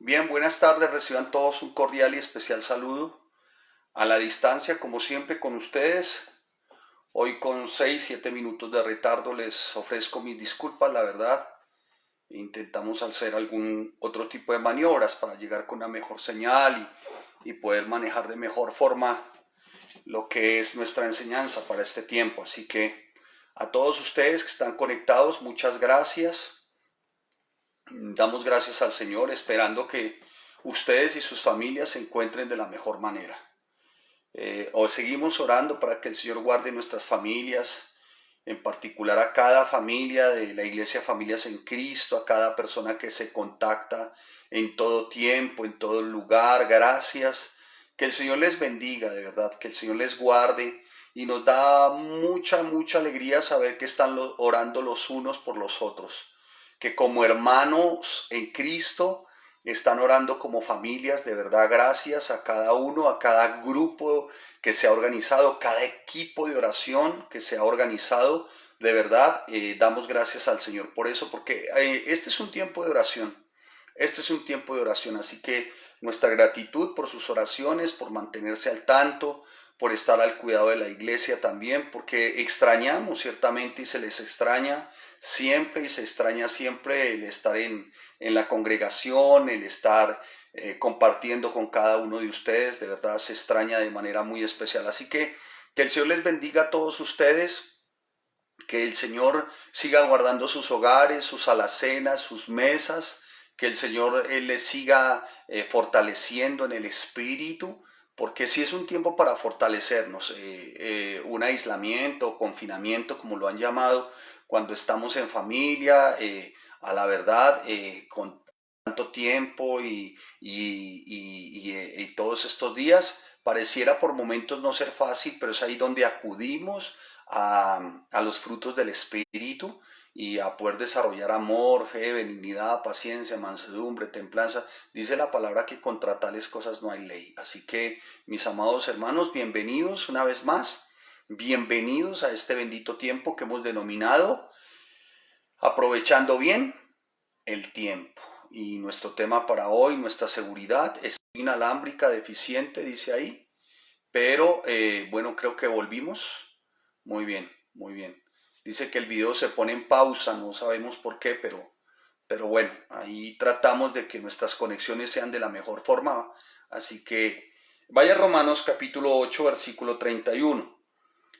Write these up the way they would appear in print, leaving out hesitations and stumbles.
Bien, buenas tardes, reciban todos un cordial y especial saludo. A la distancia, como siempre, con ustedes. Hoy con 6, 7 minutos de retardo les ofrezco mis disculpas, la verdad. Intentamos hacer algún otro tipo de maniobras para llegar con una mejor señal y poder manejar de mejor forma lo que es nuestra enseñanza para este tiempo. Así que a todos ustedes que están conectados, muchas gracias. Damos gracias al Señor esperando que ustedes y sus familias se encuentren de la mejor manera. O seguimos orando para que el Señor guarde nuestras familias, en particular a cada familia de la Iglesia Familias en Cristo, a cada persona que se contacta en todo tiempo, en todo lugar. Gracias. Que el Señor les bendiga, de verdad, que el Señor les guarde y nos da mucha alegría saber que están orando los unos por los otros, que como hermanos en Cristo están orando como familias. De verdad, gracias a cada uno, a cada grupo que se ha organizado, cada equipo de oración que se ha organizado. De verdad, damos gracias al Señor por eso, porque este es un tiempo de oración. Este es un tiempo de oración, así que nuestra gratitud por sus oraciones, por mantenerse al tanto, por estar al cuidado de la iglesia también, porque extrañamos ciertamente y se les extraña siempre y se extraña siempre el estar en la congregación, el estar compartiendo con cada uno de ustedes. De verdad se extraña de manera muy especial. Así que el Señor les bendiga a todos ustedes, que el Señor siga guardando sus hogares, sus alacenas, sus mesas, que el Señor les siga fortaleciendo en el espíritu, porque sí es un tiempo para fortalecernos. Un aislamiento o confinamiento, como lo han llamado, cuando estamos en familia, a la verdad, con tanto tiempo y todos estos días, pareciera por momentos no ser fácil, pero es ahí donde acudimos a los frutos del Espíritu y a poder desarrollar amor, fe, benignidad, paciencia, mansedumbre, templanza. Dice la palabra que contra tales cosas no hay ley. Así que, mis amados hermanos, bienvenidos una vez más, bienvenidos a este bendito tiempo que hemos denominado aprovechando bien el tiempo. Y nuestro tema para hoy, nuestra seguridad, es inalámbrica, deficiente, dice ahí, pero bueno, creo que volvimos. Muy bien, muy bien. Dice que el video se pone en pausa, no sabemos por qué, pero bueno, ahí tratamos de que nuestras conexiones sean de la mejor forma. Así que vaya a Romanos capítulo 8, versículo 31.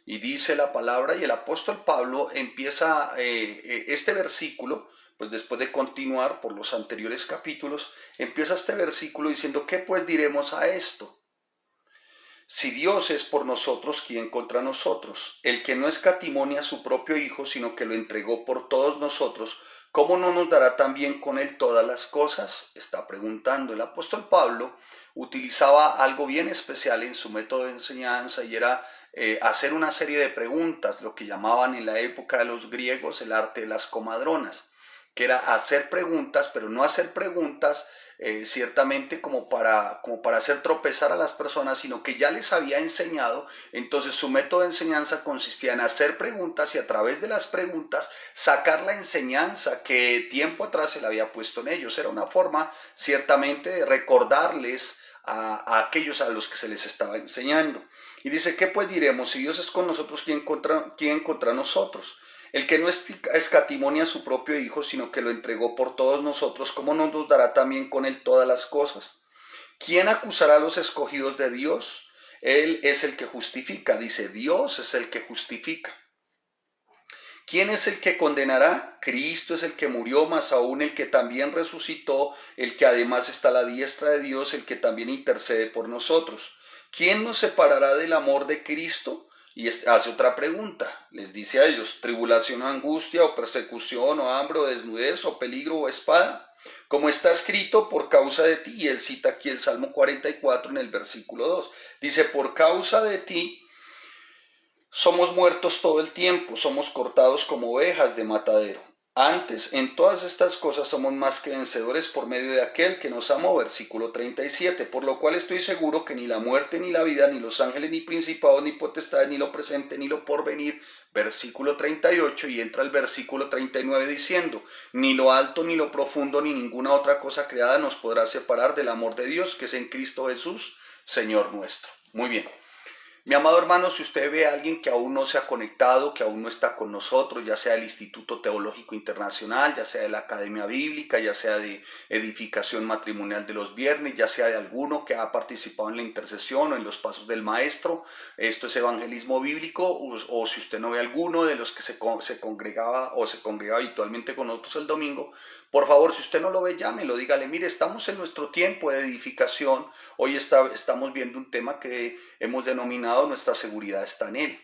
Y dice la palabra, y el apóstol Pablo empieza este versículo, pues después de continuar por los anteriores capítulos, empieza este versículo diciendo: ¿qué pues diremos a esto? Si Dios es por nosotros, ¿quién contra nosotros? El que no escatimó a su propio Hijo, sino que lo entregó por todos nosotros, ¿cómo no nos dará también con él todas las cosas? Está preguntando. El apóstol Pablo utilizaba algo bien especial en su método de enseñanza, y era hacer una serie de preguntas, lo que llamaban en la época de los griegos el arte de las comadronas, que era hacer preguntas, pero no hacer preguntas ciertamente como para hacer tropezar a las personas, sino que ya les había enseñado. Entonces su método de enseñanza consistía en hacer preguntas y a través de las preguntas sacar la enseñanza que tiempo atrás se le había puesto en ellos. Era una forma ciertamente de recordarles a aquellos a los que se les estaba enseñando. Y dice: ¿qué pues diremos? Si Dios es con nosotros, ¿quién contra nosotros? El que no escatimó a su propio Hijo, sino que lo entregó por todos nosotros, ¿cómo no nos dará también con él todas las cosas? ¿Quién acusará a los escogidos de Dios? Él es el que justifica. Dice: Dios es el que justifica. ¿Quién es el que condenará? Cristo es el que murió, más aún el que también resucitó, el que además está a la diestra de Dios, el que también intercede por nosotros. ¿Quién nos separará del amor de Cristo? Y hace otra pregunta, les dice a ellos: tribulación o angustia, o persecución, o hambre, o desnudez, o peligro, o espada. Como está escrito, por causa de ti. Y él cita aquí el Salmo 44 en el versículo 2. Dice: por causa de ti somos muertos todo el tiempo, somos cortados como ovejas de matadero. Antes, en todas estas cosas somos más que vencedores por medio de aquel que nos amó, versículo 37, por lo cual estoy seguro que ni la muerte, ni la vida, ni los ángeles, ni principados, ni potestades, ni lo presente, ni lo porvenir, versículo 38, y entra el versículo 39 diciendo, ni lo alto, ni lo profundo, ni ninguna otra cosa creada nos podrá separar del amor de Dios, que es en Cristo Jesús, Señor nuestro. Muy bien. Mi amado hermano, si usted ve a alguien que aún no se ha conectado, que aún no está con nosotros, ya sea del Instituto Teológico Internacional, ya sea de la Academia Bíblica, ya sea de Edificación Matrimonial de los Viernes, ya sea de alguno que ha participado en la intercesión o en los pasos del Maestro, esto es evangelismo bíblico, o si usted no ve a alguno de los que se congregaba o se congrega habitualmente con nosotros el domingo, por favor, si usted no lo ve, llámelo, dígale, mire, estamos en nuestro tiempo de edificación, hoy estamos viendo un tema que hemos denominado nuestra seguridad está en Él.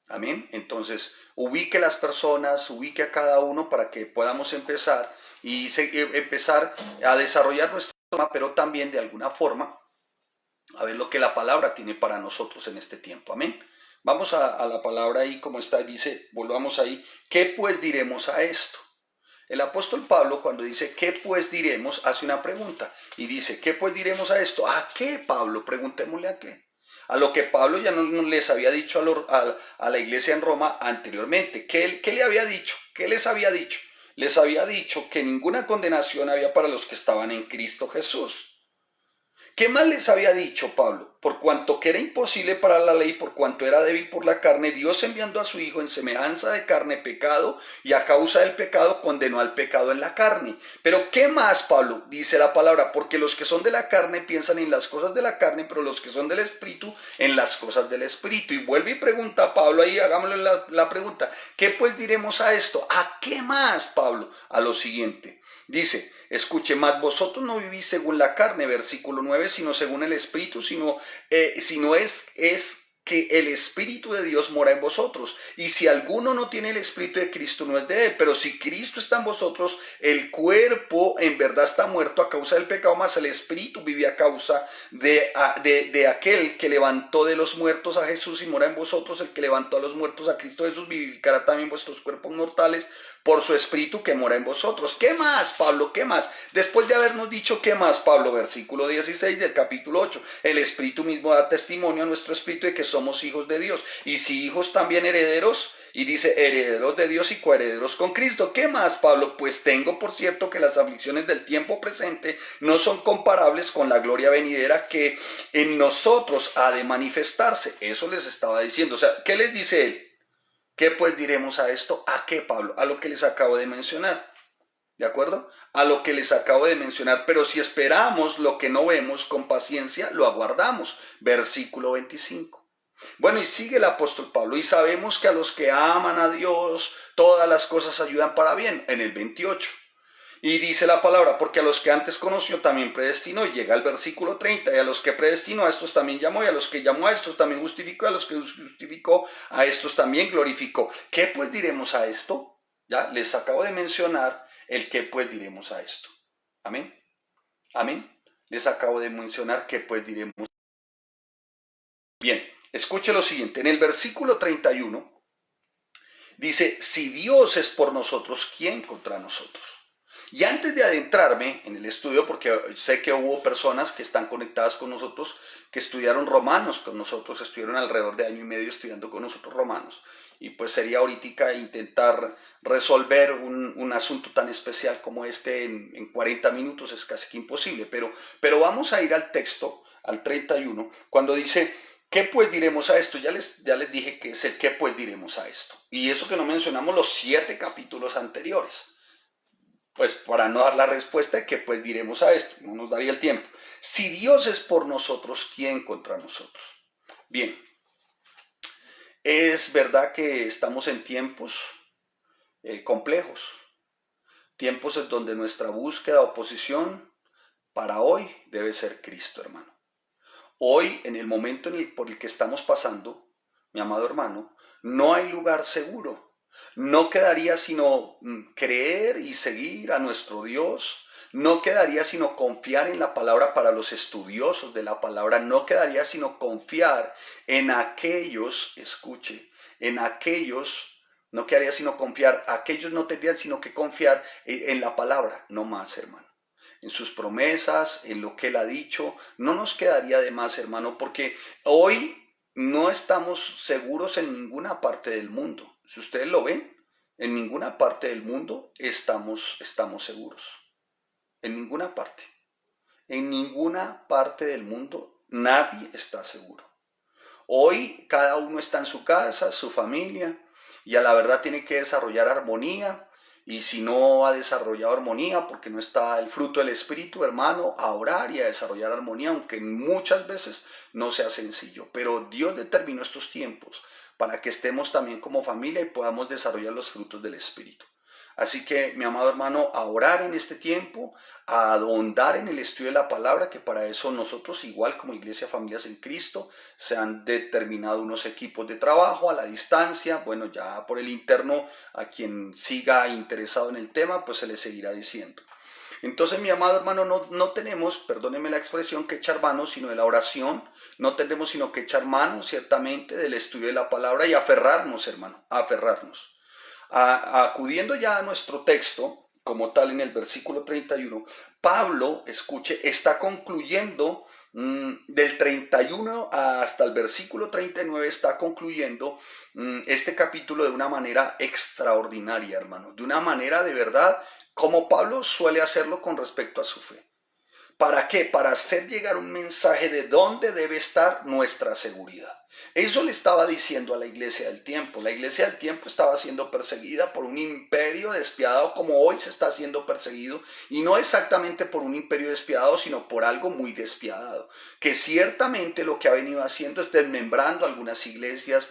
Amén. Entonces, ubique las personas, ubique a cada uno para que podamos empezar empezar a desarrollar nuestro tema, pero también de alguna forma a ver lo que la palabra tiene para nosotros en este tiempo. Amén. Vamos a la palabra ahí como está, dice, volvamos ahí. ¿Qué pues diremos a esto? El apóstol Pablo, cuando dice, ¿qué pues diremos?, hace una pregunta y dice, ¿qué pues diremos a esto? ¿A qué, Pablo? Preguntémosle a qué. A lo que Pablo ya no les había dicho a la iglesia en Roma anteriormente. ¿Qué le había dicho? ¿Qué les había dicho? Les había dicho que ninguna condenación había para los que estaban en Cristo Jesús. ¿Qué más les había dicho Pablo? Por cuanto que era imposible para la ley, por cuanto era débil por la carne, Dios enviando a su Hijo en semejanza de carne pecado, y a causa del pecado condenó al pecado en la carne. Pero ¿qué más, Pablo? Dice la palabra, porque los que son de la carne piensan en las cosas de la carne, pero los que son del Espíritu en las cosas del Espíritu. Y vuelve y pregunta a Pablo, ahí hagámosle la pregunta, ¿qué pues diremos a esto? ¿A qué más, Pablo? A lo siguiente. Dice, escuche, más vosotros no vivís según la carne, versículo 9, sino según el Espíritu, sino es que el Espíritu de Dios mora en vosotros. Y si alguno no tiene el Espíritu de Cristo, no es de él. Pero si Cristo está en vosotros, el cuerpo en verdad está muerto a causa del pecado, mas el Espíritu vive a causa de aquel que levantó de los muertos a Jesús y mora en vosotros. El que levantó a los muertos a Cristo Jesús vivificará también vuestros cuerpos mortales por su Espíritu que mora en vosotros. ¿Qué más, Pablo? ¿Qué más? Después de habernos dicho ¿qué más, Pablo? Versículo 16 del capítulo 8. El Espíritu mismo da testimonio a nuestro Espíritu de que somos hijos de Dios. Y si hijos, también herederos. Y dice, herederos de Dios y coherederos con Cristo. ¿Qué más, Pablo? Pues tengo por cierto que las aflicciones del tiempo presente no son comparables con la gloria venidera que en nosotros ha de manifestarse. Eso les estaba diciendo. O sea, ¿qué les dice él? ¿Qué pues diremos a esto? ¿A qué, Pablo? A lo que les acabo de mencionar. ¿De acuerdo? A lo que les acabo de mencionar. Pero si esperamos lo que no vemos con paciencia, lo aguardamos. Versículo 25. Bueno, y sigue el apóstol Pablo. Y sabemos que a los que aman a Dios, todas las cosas ayudan para bien. En el 28. Y dice la palabra, porque a los que antes conoció también predestinó, y llega el versículo 30, y a los que predestinó a estos también llamó, y a los que llamó a estos también justificó, y a los que justificó a estos también glorificó. ¿Qué pues diremos a esto? Ya les acabo de mencionar el qué pues diremos a esto. Amén. Amén. Les acabo de mencionar qué pues diremos. Bien, escuche lo siguiente, en el versículo 31 dice, si Dios es por nosotros, ¿quién contra nosotros? Y antes de adentrarme en el estudio, porque sé que hubo personas que están conectadas con nosotros, que estudiaron Romanos con nosotros, estuvieron alrededor de año y medio estudiando con nosotros Romanos, y pues sería ahorita intentar resolver un asunto tan especial como este en 40 minutos, es casi que imposible, pero vamos a ir al texto, al 31, cuando dice, ¿qué pues diremos a esto? Ya les dije que es el qué pues diremos a esto, y eso que no mencionamos los 7 capítulos anteriores. Pues para no dar la respuesta, ¿qué pues diremos a esto? No nos daría el tiempo. Si Dios es por nosotros, ¿quién contra nosotros? Bien, es verdad que estamos en tiempos complejos, tiempos en donde nuestra búsqueda o posición para hoy debe ser Cristo, hermano. Hoy, en el momento por el que estamos pasando, mi amado hermano, no hay lugar seguro. No quedaría sino creer y seguir a nuestro Dios. No quedaría sino confiar en la palabra para los estudiosos de la palabra. No quedaría sino confiar en aquellos, escuche, en aquellos No quedaría sino confiar, aquellos no tendrían sino que confiar en la palabra, no más, hermano. En sus promesas, en lo que Él ha dicho, no nos quedaría de más, hermano, porque hoy no estamos seguros en ninguna parte del mundo. Si ustedes lo ven, en ninguna parte del mundo estamos seguros. En ninguna parte. En ninguna parte del mundo nadie está seguro. Hoy cada uno está en su casa, su familia, y a la verdad tiene que desarrollar armonía. Y si no ha desarrollado armonía porque no está el fruto del Espíritu, hermano, a orar y a desarrollar armonía, aunque muchas veces no sea sencillo. Pero Dios determinó estos tiempos para que estemos también como familia y podamos desarrollar los frutos del Espíritu. Así que, mi amado hermano, a orar en este tiempo, a ahondar en el estudio de la palabra, que para eso nosotros, igual como Iglesia Familias en Cristo, se han determinado unos equipos de trabajo a la distancia. Bueno, ya por el interno, a quien siga interesado en el tema, pues se le seguirá diciendo. Entonces, mi amado hermano, no tenemos, perdóneme la expresión, que echar mano sino de la oración. No tenemos sino que echar mano, ciertamente, del estudio de la palabra y aferrarnos, hermano, aferrarnos. Acudiendo ya a nuestro texto, como tal en el versículo 31, Pablo, escuche, está concluyendo del 31 hasta el versículo 39, está concluyendo este capítulo de una manera extraordinaria, hermano, de una manera de verdad, como Pablo suele hacerlo con respecto a su fe. ¿Para qué? Para hacer llegar un mensaje de dónde debe estar nuestra seguridad. Eso le estaba diciendo a la iglesia del tiempo. La iglesia del tiempo estaba siendo perseguida por un imperio despiadado como hoy se está siendo perseguido, y no exactamente por un imperio despiadado, sino por algo muy despiadado, que ciertamente lo que ha venido haciendo es desmembrando algunas iglesias.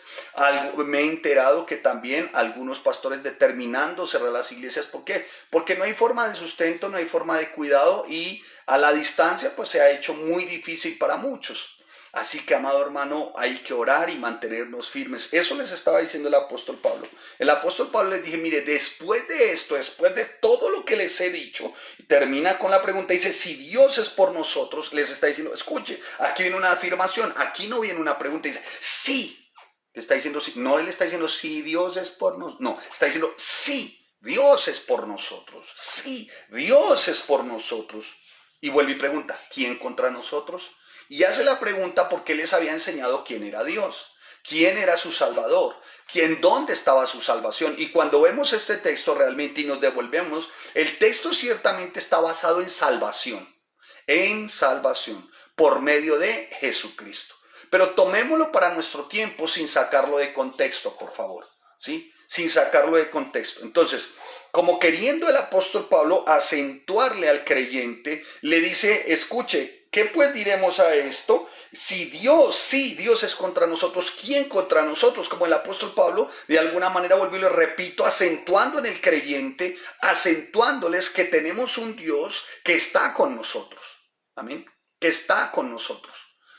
Me he enterado que también algunos pastores determinando cerrar las iglesias. ¿Por qué? Porque no hay forma de sustento, no hay forma de cuidado, y a la distancia pues se ha hecho muy difícil para muchos. Así que, amado hermano, hay que orar y mantenernos firmes. Eso les estaba diciendo el apóstol Pablo. El apóstol Pablo les dije, mire, después de esto, después de todo lo que les he dicho, termina con la pregunta, dice, si Dios es por nosotros, les está diciendo, escuche, aquí viene una afirmación, aquí no viene una pregunta, dice, sí, está diciendo, sí. No, él está diciendo, si Dios es por nosotros, no, está diciendo, sí, Dios es por nosotros, sí, Dios es por nosotros. Y vuelve y pregunta, ¿quién contra nosotros? Y hace la pregunta porque les había enseñado quién era Dios, quién era su Salvador, dónde estaba su salvación. Y cuando vemos este texto realmente y nos devolvemos, el texto ciertamente está basado en salvación, por medio de Jesucristo. Pero tomémoslo para nuestro tiempo sin sacarlo de contexto, por favor, ¿sí? Sin sacarlo de contexto. Entonces, como queriendo el apóstol Pablo acentuarle al creyente, le dice, escuche, ¿qué pues diremos a esto? Si Dios es contra nosotros, ¿quién contra nosotros? Como el apóstol Pablo, de alguna manera, vuelvo y le repito, acentuando en el creyente, acentuándoles que tenemos un Dios que está con nosotros. Amén. Que está con nosotros.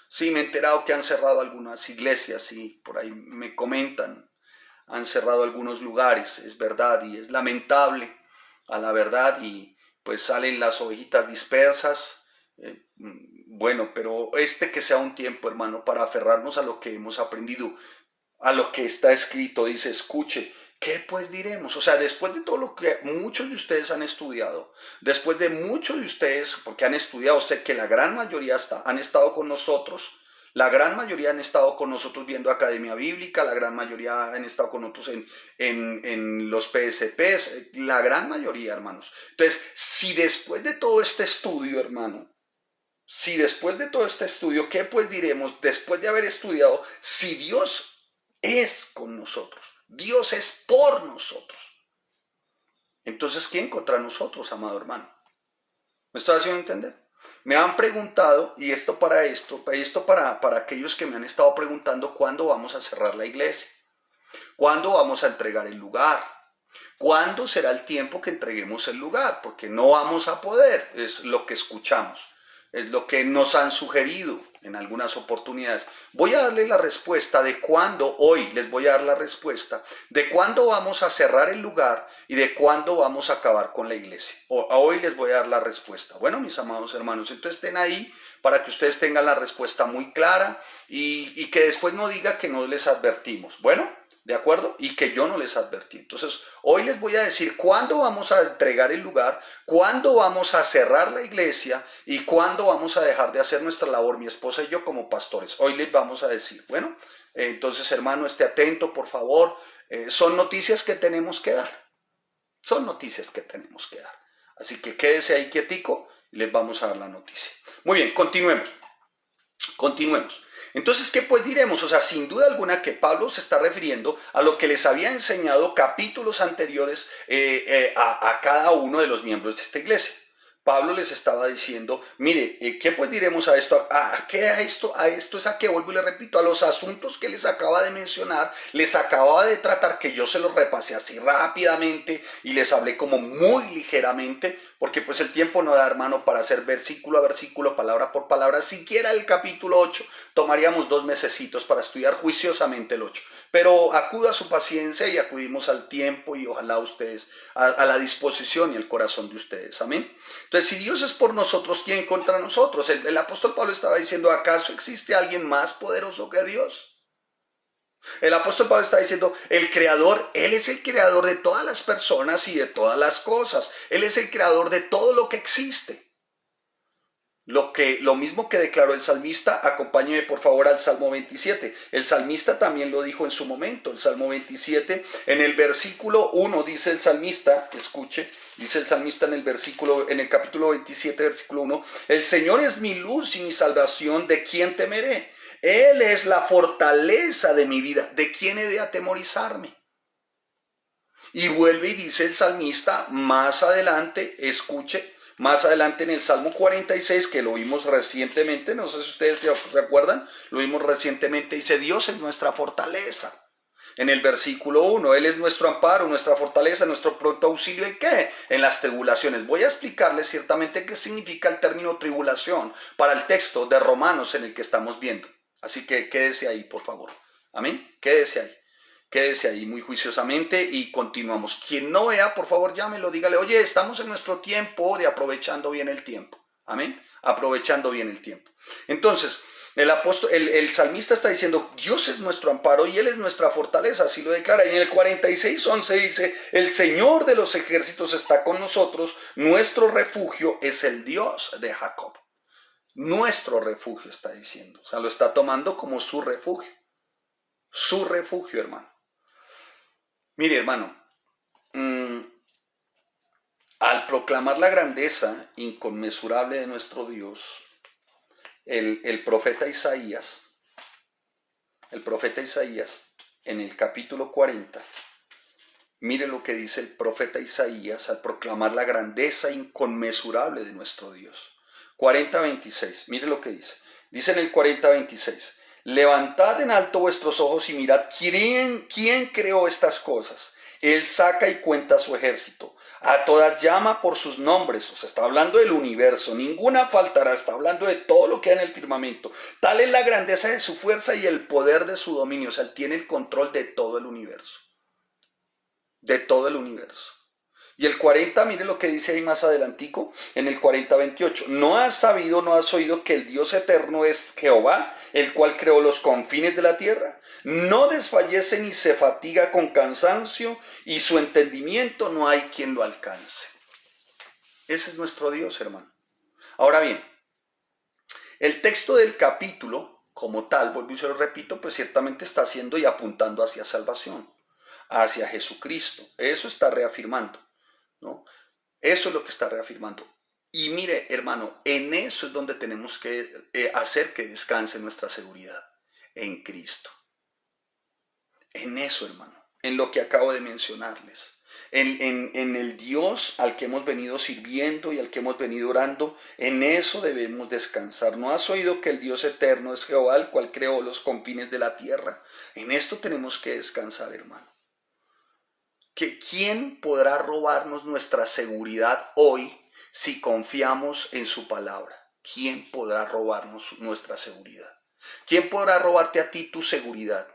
Sí, me he enterado que han cerrado algunas iglesias y por ahí me comentan, han cerrado algunos lugares, es verdad, y es lamentable a la verdad, y pues salen las ovejitas dispersas. Bueno, pero que sea un tiempo, hermano, para aferrarnos a lo que hemos aprendido, a lo que está escrito. Dice, escuche, ¿qué pues diremos? O sea, después de todo lo que muchos de ustedes han estudiado, después de muchos de ustedes, porque han estudiado, sé que la gran mayoría han estado con nosotros, la gran mayoría han estado con nosotros viendo Academia Bíblica, la gran mayoría han estado con nosotros en los PSPs, la gran mayoría, hermanos. Entonces, si después de todo este estudio, hermano, si después de todo este estudio, ¿qué pues diremos después de haber estudiado? Si Dios es con nosotros, Dios es por nosotros, entonces ¿quién contra nosotros, amado hermano? ¿Me estoy haciendo entender? Me han preguntado, y para aquellos que me han estado preguntando, ¿cuándo vamos a cerrar la iglesia? ¿Cuándo vamos a entregar el lugar? ¿Cuándo será el tiempo que entreguemos el lugar? Porque no vamos a poder, es lo que escuchamos, es lo que nos han sugerido en algunas oportunidades. Voy a darle la respuesta de cuándo, hoy les voy a dar la respuesta de cuándo vamos a cerrar el lugar y de cuándo vamos a acabar con la iglesia. Hoy les voy a dar la respuesta. Bueno, mis amados hermanos, entonces estén ahí para que ustedes tengan la respuesta muy clara y que después no diga que no les advertimos. Bueno, ¿De acuerdo? Y que yo no les advertí. Entonces, hoy les voy a decir cuándo vamos a entregar el lugar, cuándo vamos a cerrar la iglesia y cuándo vamos a dejar de hacer nuestra labor, mi esposa y yo como pastores. Hoy les vamos a decir, bueno, entonces hermano, esté atento, por favor. Son noticias que tenemos que dar. Son noticias que tenemos que dar. Así que quédese ahí quietico y les vamos a dar la noticia. Muy bien, continuemos. Continuemos. Entonces, ¿qué pues diremos? O sea, sin duda alguna que Pablo se está refiriendo a lo que les había enseñado capítulos anteriores a cada uno de los miembros de esta iglesia. Pablo les estaba diciendo, mire, ¿qué pues diremos a esto? ¿Qué a esto? A esto es a que vuelvo y le repito, a los asuntos que les acaba de mencionar, les acababa de tratar, que yo se los repasé así rápidamente y les hablé como muy ligeramente, porque pues el tiempo no da, hermano, para hacer versículo a versículo, palabra por palabra, siquiera el capítulo 8, tomaríamos 2 mesecitos para estudiar juiciosamente el 8. Pero acuda a su paciencia y acudimos al tiempo y ojalá ustedes, a la disposición y el corazón de ustedes. Amén. Entonces, si Dios es por nosotros, ¿quién contra nosotros? El apóstol Pablo estaba diciendo, ¿acaso existe alguien más poderoso que Dios? El apóstol Pablo está diciendo, el creador, Él es el creador de todas las personas y de todas las cosas. Él es el creador de todo lo que existe. Lo mismo que declaró el salmista, acompáñeme por favor al Salmo 27. El salmista también lo dijo en su momento. El Salmo 27, en el versículo 1 dice el salmista, escuche, dice el salmista en el capítulo 27, versículo 1, el Señor es mi luz y mi salvación, ¿de quién temeré? Él es la fortaleza de mi vida, ¿de quién he de atemorizarme? Y vuelve y dice el salmista más adelante, escuche, más adelante en el Salmo 46, que lo vimos recientemente, no sé si ustedes se acuerdan, lo vimos recientemente, dice, Dios es nuestra fortaleza. En el versículo 1, Él es nuestro amparo, nuestra fortaleza, nuestro pronto auxilio, ¿en qué? En las tribulaciones. Voy a explicarles ciertamente qué significa el término tribulación para el texto de Romanos en el que estamos viendo. Así que quédese ahí, por favor. Amén, quédese ahí. Quédese ahí muy juiciosamente y continuamos. Quien no vea, por favor, llámelo, dígale, oye, estamos en nuestro tiempo de aprovechando bien el tiempo. Amén. Aprovechando bien el tiempo. Entonces, el salmista está diciendo, Dios es nuestro amparo y Él es nuestra fortaleza, así lo declara. Y en el 46:11 dice, el Señor de los ejércitos está con nosotros, nuestro refugio es el Dios de Jacob. Nuestro refugio está diciendo, o sea, lo está tomando como su refugio. Su refugio, hermano. Mire, hermano, al proclamar la grandeza inconmensurable de nuestro Dios, el profeta Isaías, en el capítulo 40, mire lo que dice el profeta Isaías al proclamar la grandeza inconmensurable de nuestro Dios. 40:26, mire lo que dice. Dice en el 40:26, levantad en alto vuestros ojos y mirad quién creó estas cosas. Él saca y cuenta su ejército. A todas llama por sus nombres. O sea, está hablando del universo. Ninguna faltará. Está hablando de todo lo que hay en el firmamento. Tal es la grandeza de su fuerza y el poder de su dominio. O sea, Él tiene el control de todo el universo. De todo el universo. Y el 40, mire lo que dice ahí más adelantico, en el 40:28. ¿No has sabido, no has oído que el Dios eterno es Jehová, el cual creó los confines de la tierra? No desfallece ni se fatiga con cansancio, y su entendimiento no hay quien lo alcance. Ese es nuestro Dios, hermano. Ahora bien, el texto del capítulo, como tal, vuelvo y se lo repito, pues ciertamente está haciendo y apuntando hacia salvación, hacia Jesucristo. Eso está reafirmando, ¿no? Eso es lo que está reafirmando. Y mire, hermano, en eso es donde tenemos que hacer que descanse nuestra seguridad, en Cristo. En eso, hermano, en lo que acabo de mencionarles. En el Dios al que hemos venido sirviendo y al que hemos venido orando, en eso debemos descansar. ¿No has oído que el Dios eterno es Jehová, el cual creó los confines de la tierra? En esto tenemos que descansar, hermano. ¿Quién podrá robarnos nuestra seguridad hoy si confiamos en su palabra? ¿Quién podrá robarnos nuestra seguridad? ¿Quién podrá robarte a ti tu seguridad?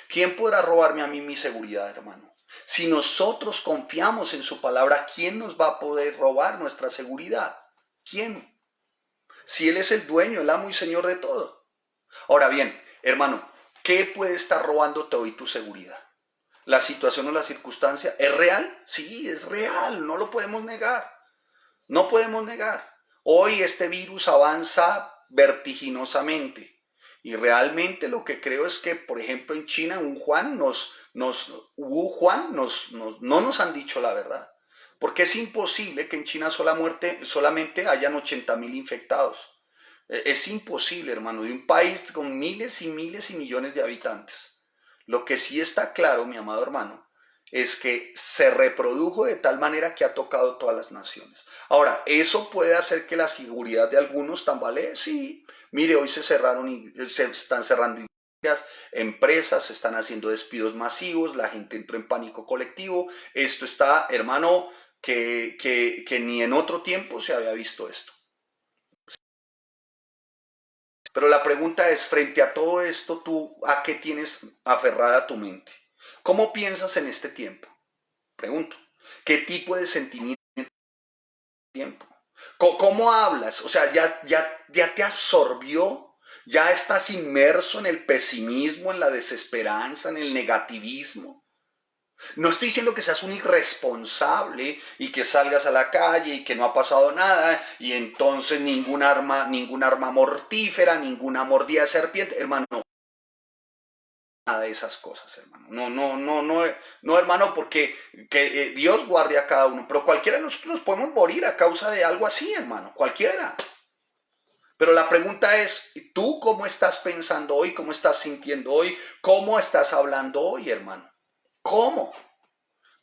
¿Quién podrá robarme a mí mi seguridad, hermano? Si nosotros confiamos en su palabra, ¿quién nos va a poder robar nuestra seguridad? ¿Quién? Si Él es el dueño, el amo y señor de todo. Ahora bien, hermano, ¿qué puede estar robándote hoy tu seguridad? la situación o la circunstancia, ¿es real? Sí, es real, no lo podemos negar. No podemos negar. Hoy este virus avanza vertiginosamente y realmente lo que creo es que, por ejemplo, en China, no nos han dicho la verdad. Porque es imposible que en China solamente hayan 80.000 infectados. Es imposible, hermano, de un país con miles y miles y millones de habitantes. Lo que sí está claro, mi amado hermano, es que se reprodujo de tal manera que ha tocado todas las naciones. Ahora, ¿eso puede hacer que la seguridad de algunos tambalee? Sí. Mire, hoy se están cerrando iglesias, empresas, se están haciendo despidos masivos, la gente entró en pánico colectivo. Esto está, hermano, que ni en otro tiempo se había visto esto. Pero la pregunta es, frente a todo esto, ¿tú a qué tienes aferrada tu mente? ¿Cómo piensas en este tiempo? Pregunto. ¿Qué tipo de sentimiento tiempo? ¿Cómo hablas? O sea, ya te absorbió, ya estás inmerso en el pesimismo, en la desesperanza, en el negativismo. No estoy diciendo que seas un irresponsable y que salgas a la calle y que no ha pasado nada y entonces ningún arma mortífera, ninguna mordida de serpiente, hermano. Nada de esas cosas, hermano. No, hermano, porque Dios guarde a cada uno, pero cualquiera de nosotros nos podemos morir a causa de algo así, hermano, cualquiera. Pero la pregunta es, ¿tú cómo estás pensando hoy? ¿Cómo estás sintiendo hoy? ¿Cómo estás hablando hoy, hermano? ¿Cómo?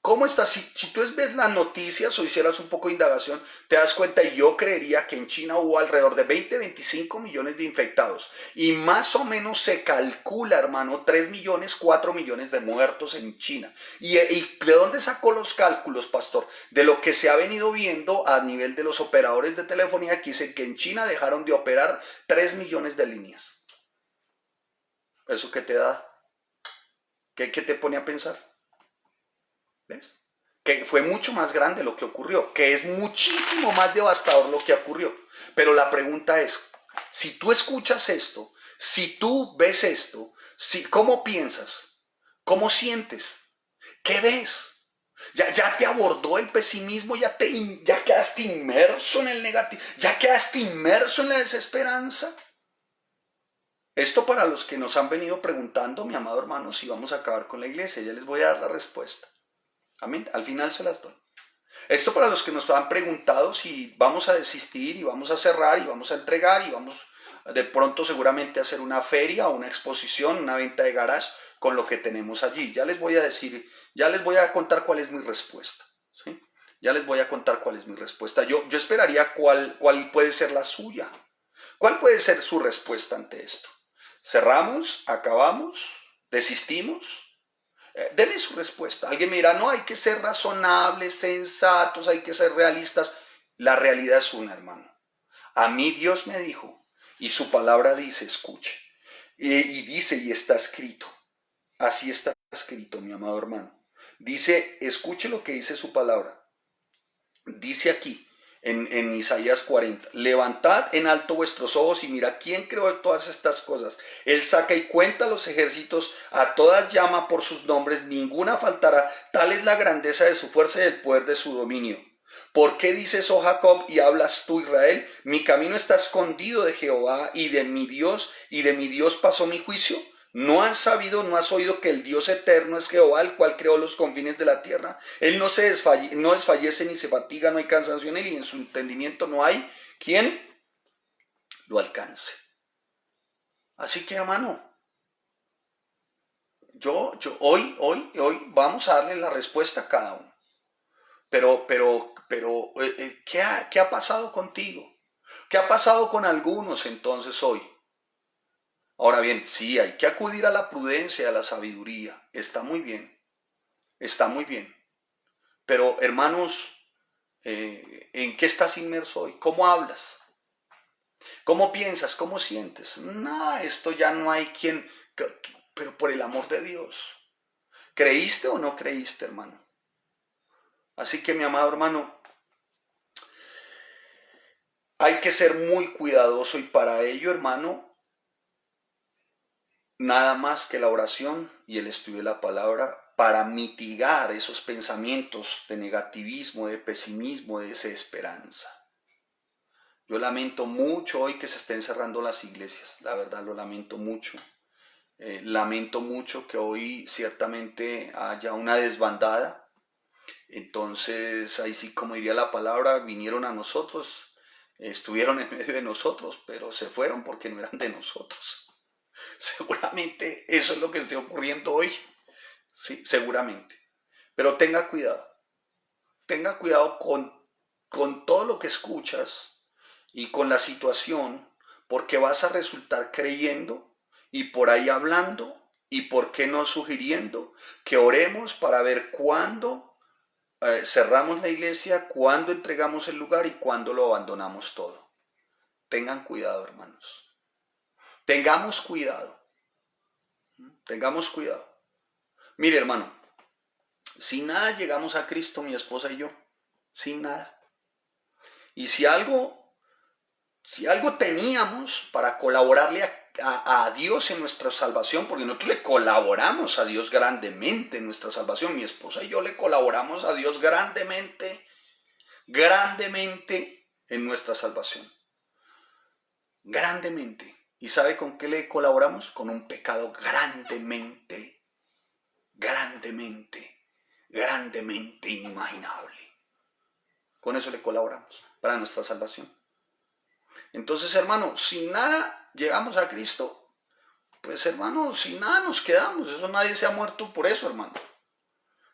¿Cómo estás? Si tú ves las noticias o hicieras un poco de indagación, te das cuenta, y yo creería que en China hubo alrededor de 20-25 millones de infectados. Y más o menos se calcula, hermano, 3 millones, 4 millones de muertos en China. ¿Y de dónde sacó los cálculos, pastor? De lo que se ha venido viendo a nivel de los operadores de telefonía, que dicen que en China dejaron de operar 3 millones de líneas. ¿Eso qué te da? ¿Qué te pone a pensar? ¿Ves? Que fue mucho más grande lo que ocurrió, que es muchísimo más devastador lo que ocurrió. Pero la pregunta es, si tú escuchas esto, si tú ves esto, ¿cómo piensas? ¿Cómo sientes? ¿Qué ves? Ya te abordó el pesimismo, ya quedaste inmerso en el negativo, ya quedaste inmerso en la desesperanza. Esto para los que nos han venido preguntando, mi amado hermano, si vamos a acabar con la iglesia, ya les voy a dar la respuesta. Amén. Al final se las doy. Esto para los que nos han preguntado si vamos a desistir y vamos a cerrar y vamos a entregar y vamos de pronto seguramente a hacer una feria o una exposición, una venta de garage con lo que tenemos allí. Ya les voy a decir, ya les voy a contar cuál es mi respuesta. ¿Sí? Ya les voy a contar cuál es mi respuesta. Yo esperaría cuál puede ser la suya. ¿Cuál puede ser su respuesta ante esto? ¿Cerramos? ¿Acabamos? ¿Desistimos? Deme su respuesta. Alguien me dirá, no, hay que ser razonables, sensatos, hay que ser realistas. La realidad es una, hermano. A mí Dios me dijo, y su palabra dice, escuche. Y dice, y está escrito. Así está escrito, mi amado hermano. Dice, escuche lo que dice su palabra. Dice aquí, en Isaías 40, levantad en alto vuestros ojos y mira quién creó todas estas cosas. Él saca y cuenta los ejércitos, a todas llama por sus nombres, ninguna faltará. Tal es la grandeza de su fuerza y el poder de su dominio. ¿Por qué dices, oh Jacob, y hablas tú, Israel? Mi camino está escondido de Jehová y de mi Dios pasó mi juicio. ¿No has sabido, no has oído que el Dios eterno es Jehová, el cual creó los confines de la tierra? Él no desfallece ni se fatiga, no hay cansancio en él y en su entendimiento no hay quien lo alcance. Así que, hermano, hoy vamos a darle la respuesta a cada uno. Pero, ¿qué ha pasado contigo? ¿Qué ha pasado con algunos entonces hoy? Ahora bien, sí, hay que acudir a la prudencia, a la sabiduría. Está muy bien, está muy bien. Pero, hermanos, ¿en qué estás inmerso hoy? ¿Cómo hablas? ¿Cómo piensas? ¿Cómo sientes? No, esto ya no hay quien... Pero por el amor de Dios, ¿creíste o no creíste, hermano? Así que, mi amado hermano, hay que ser muy cuidadoso y para ello, hermano, nada más que la oración y el estudio de la palabra para mitigar esos pensamientos de negativismo, de pesimismo, de desesperanza. Yo lamento mucho hoy que se estén cerrando las iglesias, la verdad lo lamento mucho. Lamento mucho que hoy ciertamente haya una desbandada. Entonces, ahí sí, como diría la palabra, vinieron a nosotros, estuvieron en medio de nosotros, pero se fueron porque no eran de nosotros. Seguramente eso es lo que esté ocurriendo hoy. Sí, seguramente. Pero tenga cuidado con todo lo que escuchas y con la situación, porque vas a resultar creyendo y por ahí hablando y por qué no sugiriendo que oremos para ver cuándo cerramos la iglesia, cuándo entregamos el lugar y cuándo lo abandonamos todo. Tengan cuidado, hermanos. Tengamos cuidado. Tengamos cuidado. Mire, hermano, sin nada llegamos a Cristo, mi esposa y yo. Sin nada. Y si algo teníamos para colaborarle a Dios en nuestra salvación, porque nosotros le colaboramos a Dios grandemente en nuestra salvación, mi esposa y yo le colaboramos a Dios grandemente en nuestra salvación. Grandemente. ¿Y sabe con qué le colaboramos? Con un pecado grandemente inimaginable. Con eso le colaboramos para nuestra salvación. Entonces, hermano, si nada llegamos a Cristo, pues hermano, sin nada nos quedamos. Eso nadie se ha muerto por eso, hermano.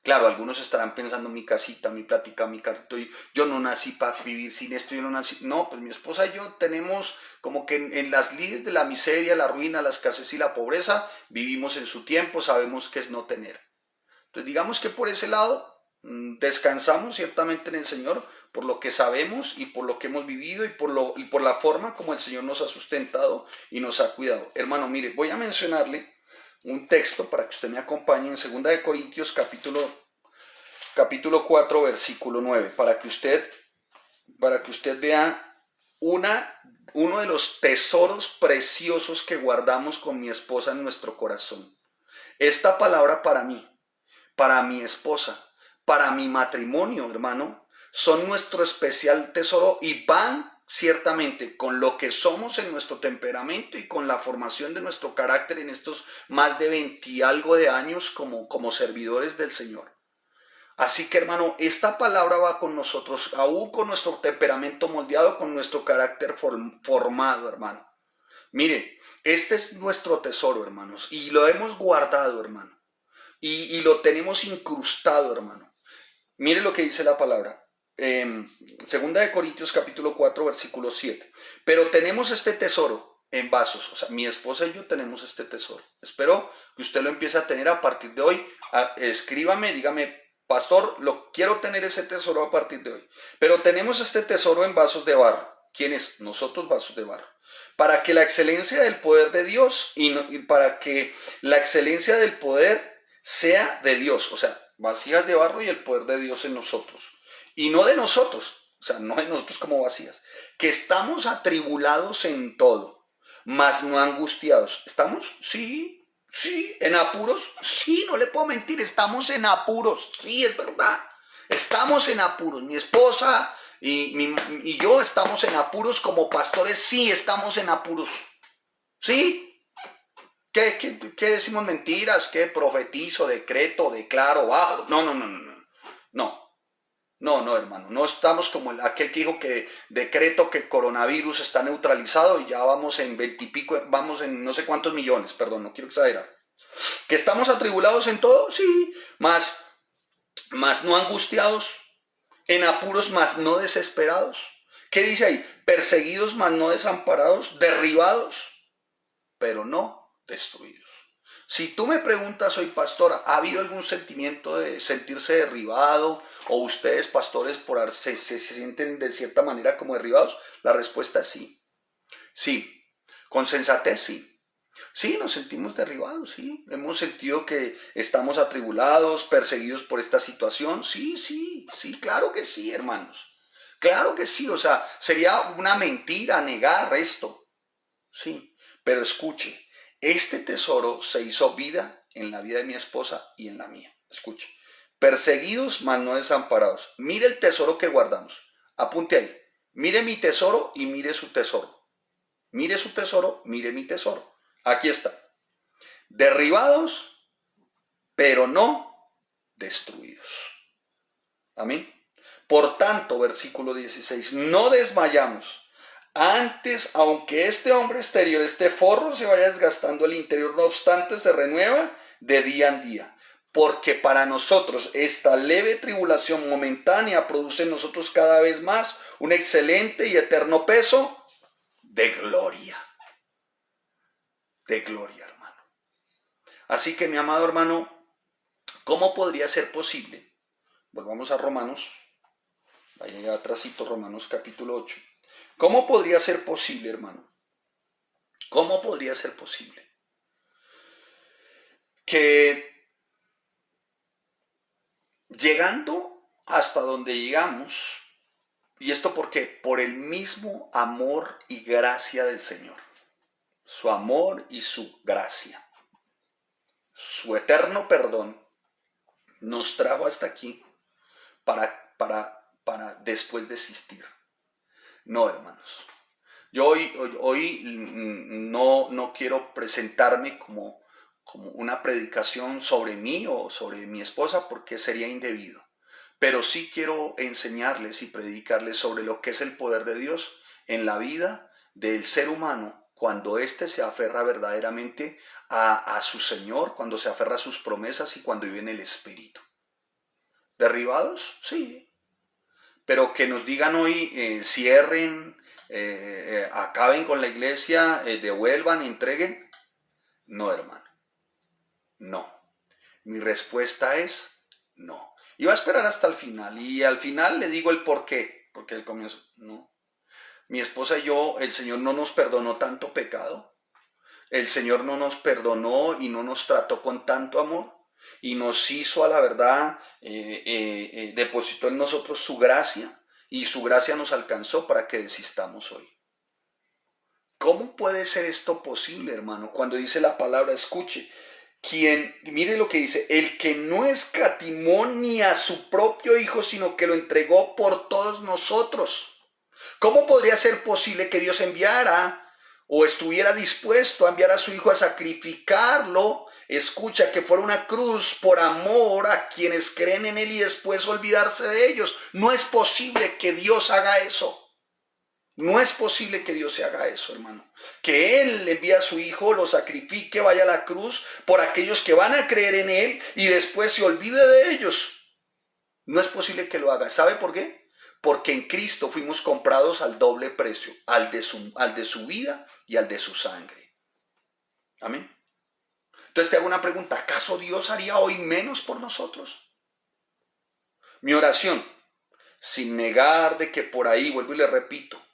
Claro, algunos estarán pensando mi casita, mi plática, mi carrito. Yo no nací para vivir sin esto, yo no nací. No, pues mi esposa y yo tenemos como que en las lides de la miseria, la ruina, la escasez y la pobreza, vivimos en su tiempo, sabemos qué es no tener. Entonces digamos que por ese lado descansamos ciertamente en el Señor por lo que sabemos y por lo que hemos vivido y por la forma como el Señor nos ha sustentado y nos ha cuidado. Hermano, mire, voy a mencionarle un texto para que usted me acompañe en 2 Corintios capítulo 4 versículo 9 para que usted vea uno de los tesoros preciosos que guardamos con mi esposa en nuestro corazón. Esta palabra para mí, para mi esposa, para mi matrimonio, hermano, son nuestro especial tesoro y van ciertamente con lo que somos en nuestro temperamento y con la formación de nuestro carácter en estos más de 20 y algo de años como servidores del Señor. Así que, hermano, esta palabra va con nosotros, aún con nuestro temperamento moldeado, con nuestro carácter formado, hermano. Mire, este es nuestro tesoro, hermanos, y lo hemos guardado, hermano. Y lo tenemos incrustado, hermano. Mire lo que dice la palabra. 2 Corintios capítulo 4, versículo 7. Pero tenemos este tesoro en vasos. O sea, mi esposa y yo tenemos este tesoro. Espero que usted lo empiece a tener a partir de hoy. Escríbame, dígame, pastor, quiero tener ese tesoro a partir de hoy. Pero tenemos este tesoro en vasos de barro. ¿Quiénes? Nosotros, vasos de barro. Para que la excelencia del poder de Dios y para que la excelencia del poder sea de Dios, o sea, vasijas de barro y el poder de Dios en nosotros. Y no de nosotros, o sea, no de nosotros como vasijas. Que estamos atribulados en todo, mas no angustiados. ¿Estamos? Sí, sí. ¿En apuros? Sí, no le puedo mentir, estamos en apuros. Sí, es verdad. Estamos en apuros. Mi esposa y yo estamos en apuros como pastores. Sí, estamos en apuros. Sí. ¿Qué decimos mentiras? ¿Qué profetizo, decreto, declaro, bajo? No, hermano. No estamos como aquel que dijo que decreto que el coronavirus está neutralizado y ya vamos en 20 y pico, vamos en no sé cuántos millones, perdón, no quiero exagerar. ¿Que estamos atribulados en todo? Sí, más no angustiados, en apuros, más no desesperados. ¿Qué dice ahí? Perseguidos, más no desamparados, derribados, pero no destruidos. Si tú me preguntas hoy, pastor, ¿ha habido algún sentimiento de sentirse derribado o ustedes, pastores, se sienten de cierta manera como derribados? La respuesta es sí. Sí, con sensatez sí. Sí, nos sentimos derribados, sí. Hemos sentido que estamos atribulados, perseguidos por esta situación. Sí, claro que sí, hermanos. Claro que sí, o sea, sería una mentira negar esto. Sí, pero escuche, este tesoro se hizo vida en la vida de mi esposa y en la mía. Escuche. Perseguidos, mas no desamparados. Mire el tesoro que guardamos. Apunte ahí. Mire mi tesoro y mire su tesoro. Mire su tesoro, mire mi tesoro. Aquí está. Derribados, pero no destruidos. Amén. Por tanto, versículo 16, no desmayamos. Antes, aunque este hombre exterior, este forro, se vaya desgastando, el interior no obstante se renueva de día en día. Porque para nosotros esta leve tribulación momentánea produce en nosotros cada vez más un excelente y eterno peso de gloria. De gloria, hermano. Así que, mi amado hermano, ¿cómo podría ser posible? Volvamos a Romanos, vaya atrásito, Romanos capítulo 8. ¿Cómo podría ser posible, hermano? ¿Cómo podría ser posible que llegando hasta donde llegamos, y esto por qué? Por el mismo amor y gracia del Señor, su amor y su gracia, su eterno perdón, nos trajo hasta aquí para después desistir? No, hermanos. Yo hoy no quiero presentarme como una predicación sobre mí o sobre mi esposa, porque sería indebido. Pero sí quiero enseñarles y predicarles sobre lo que es el poder de Dios en la vida del ser humano cuando éste se aferra verdaderamente a su Señor, cuando se aferra a sus promesas y cuando vive en el Espíritu. ¿Derribados? Sí. Pero que nos digan hoy, cierren, acaben con la iglesia, devuelvan, entreguen. No, hermano. No. Mi respuesta es no. Iba a esperar hasta el final y al final le digo el por qué. Porque al comienzo, no. Mi esposa y yo, el Señor no nos perdonó tanto pecado. El Señor no nos perdonó y no nos trató con tanto amor. Y nos hizo, a la verdad, depositó en nosotros su gracia, y su gracia nos alcanzó para que desistamos hoy. ¿Cómo puede ser esto posible, hermano? Cuando dice la palabra, escuche, mire lo que dice, el que no escatimó ni a su propio hijo, sino que lo entregó por todos nosotros. ¿Cómo podría ser posible que Dios enviara o estuviera dispuesto a enviar a su hijo a sacrificarlo? Escucha, que fuera una cruz por amor a quienes creen en él y después olvidarse de ellos. No es posible que Dios haga eso. No es posible que Dios se haga eso, hermano. Que Él envíe a su hijo, lo sacrifique, vaya a la cruz por aquellos que van a creer en Él y después se olvide de ellos. No es posible que lo haga. ¿Sabe por qué? Porque en Cristo fuimos comprados al doble precio, al de su vida y al de su sangre. Amén. Entonces te hago una pregunta, ¿acaso Dios haría hoy menos por nosotros? Mi oración, sin negar de que por ahí, vuelvo y le repito,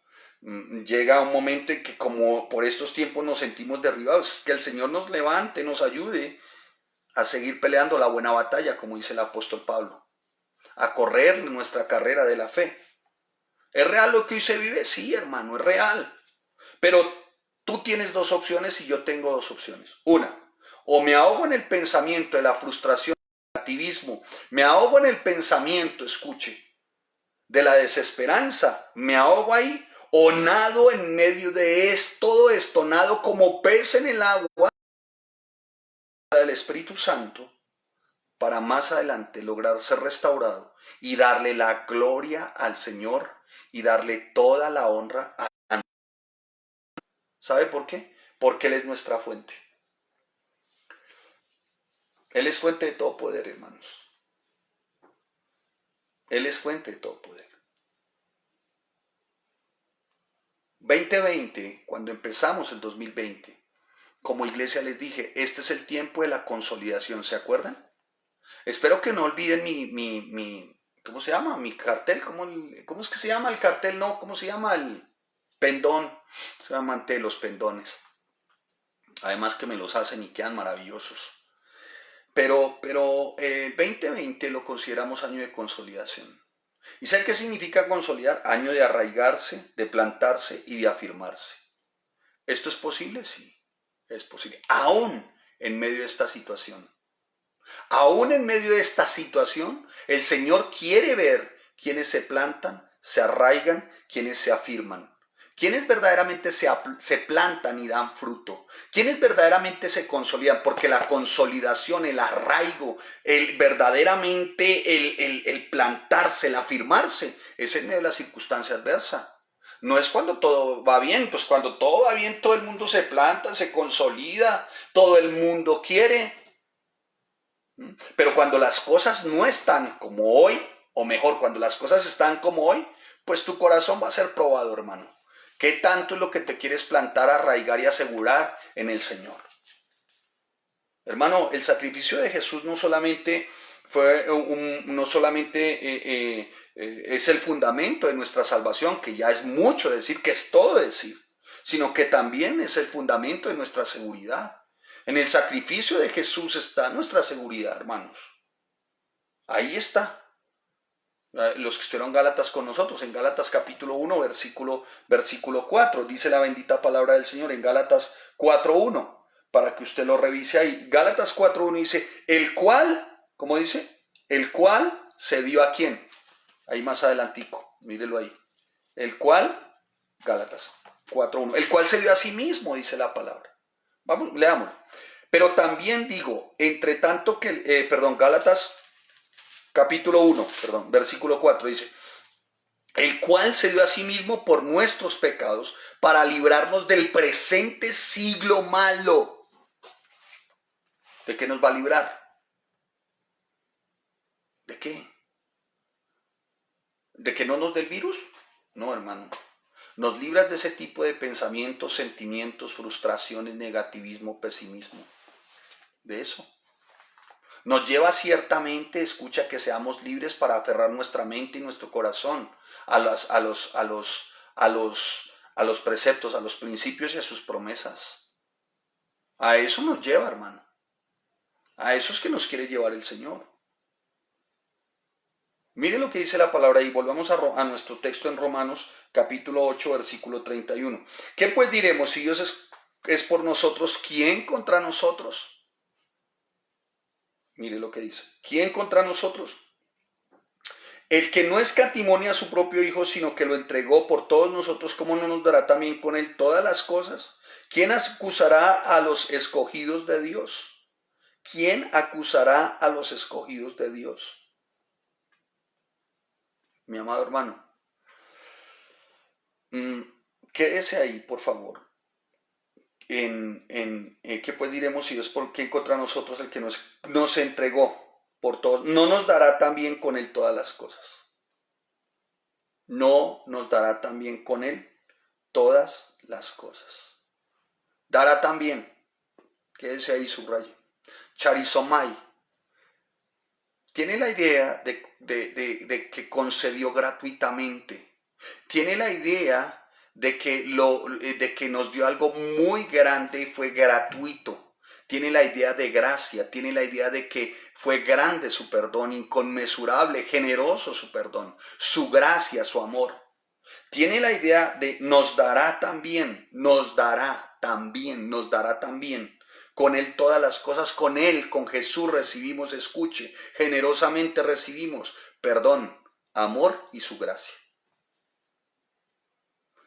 llega un momento en que como por estos tiempos nos sentimos derribados, que el Señor nos levante, nos ayude a seguir peleando la buena batalla, como dice el apóstol Pablo, a correr nuestra carrera de la fe. ¿Es real lo que hoy se vive? Sí, hermano, es real. Pero tú tienes dos opciones y yo tengo dos opciones. Una, o me ahogo en el pensamiento de la frustración, del activismo, me ahogo en el pensamiento, escuche, de la desesperanza, me ahogo ahí, o nado en medio de todo esto, nado como pez en el agua del Espíritu Santo, para más adelante lograr ser restaurado y darle la gloria al Señor y darle toda la honra a Él. ¿Sabe por qué? Porque Él es nuestra fuente. Él es fuente de todo poder, hermanos. Él es fuente de todo poder. 2020, cuando empezamos el 2020, como iglesia les dije, este es el tiempo de la consolidación, ¿se acuerdan? Espero que no olviden ¿cómo se llama? Mi cartel, ¿cómo es que se llama el cartel? No, ¿cómo se llama el pendón? Se llaman los pendones. Además que me los hacen y quedan maravillosos. Pero 2020 lo consideramos año de consolidación. ¿Y saben qué significa consolidar? Año de arraigarse, de plantarse y de afirmarse. ¿Esto es posible? Sí, es posible. Aún en medio de esta situación. Aún en medio de esta situación, el Señor quiere ver quienes se plantan, se arraigan, quienes se afirman. Quienes verdaderamente se plantan y dan fruto. Quienes verdaderamente se consolidan. Porque la consolidación, el arraigo, el plantarse, el afirmarse, es en medio de la circunstancia adversa. No es cuando todo va bien. Pues cuando todo va bien, todo el mundo se planta, se consolida, todo el mundo quiere. Pero cuando las cosas no están como hoy, o mejor, cuando las cosas están como hoy, pues tu corazón va a ser probado, hermano. ¿Qué tanto es lo que te quieres plantar, arraigar y asegurar en el Señor? Hermano, el sacrificio de Jesús no solamente es el fundamento de nuestra salvación, que ya es mucho decir, que es todo decir, sino que también es el fundamento de nuestra seguridad. En el sacrificio de Jesús está nuestra seguridad, hermanos. Ahí está. Los que estuvieron Gálatas con nosotros, en Gálatas capítulo 1, versículo 4, dice la bendita palabra del Señor en Gálatas 4:1, para que usted lo revise ahí. Gálatas 4:1 dice, el cual, ¿cómo dice? El cual se dio a quién. Ahí más adelantico, mírelo ahí. El cual, Gálatas 4:1, el cual se dio a sí mismo, dice la palabra. Vamos, leámoslo. Pero también digo, entre tanto que, Gálatas capítulo 1, versículo 4 dice, el cual se dio a sí mismo por nuestros pecados para librarnos del presente siglo malo. ¿De qué nos va a librar? ¿De qué? ¿De que no nos dé el virus? No, hermano. Nos libras de ese tipo de pensamientos, sentimientos, frustraciones, negativismo, pesimismo. De eso. Nos lleva ciertamente, escucha, que seamos libres para aferrar nuestra mente y nuestro corazón a los preceptos, a los principios y a sus promesas. A eso nos lleva, hermano. A eso es que nos quiere llevar el Señor. Mire lo que dice la palabra y volvamos a nuestro texto en Romanos capítulo 8, versículo 31. ¿Qué pues diremos? Si Dios es por nosotros, ¿quién contra nosotros? Mire lo que dice. ¿Quién contra nosotros? El que no escatimó a su propio Hijo, sino que lo entregó por todos nosotros, ¿cómo no nos dará también con él todas las cosas? ¿Quién acusará a los escogidos de Dios? ¿Quién acusará a los escogidos de Dios? Mi amado hermano, quédese ahí, por favor. ¿Qué pues diremos si es por quién contra nosotros el que nos entregó por todos? ¿No nos dará también con él todas las cosas? No nos dará también con él todas las cosas. Dará también, quédese ahí, subraye, charizomai. Tiene la idea de que concedió gratuitamente. Tiene la idea de que nos dio algo muy grande y fue gratuito. Tiene la idea de gracia, tiene la idea de que fue grande su perdón, inconmensurable, generoso su perdón, su gracia, su amor. Tiene la idea de nos dará también. Con él todas las cosas, con él, con Jesús recibimos, escuche, generosamente recibimos perdón, amor y su gracia.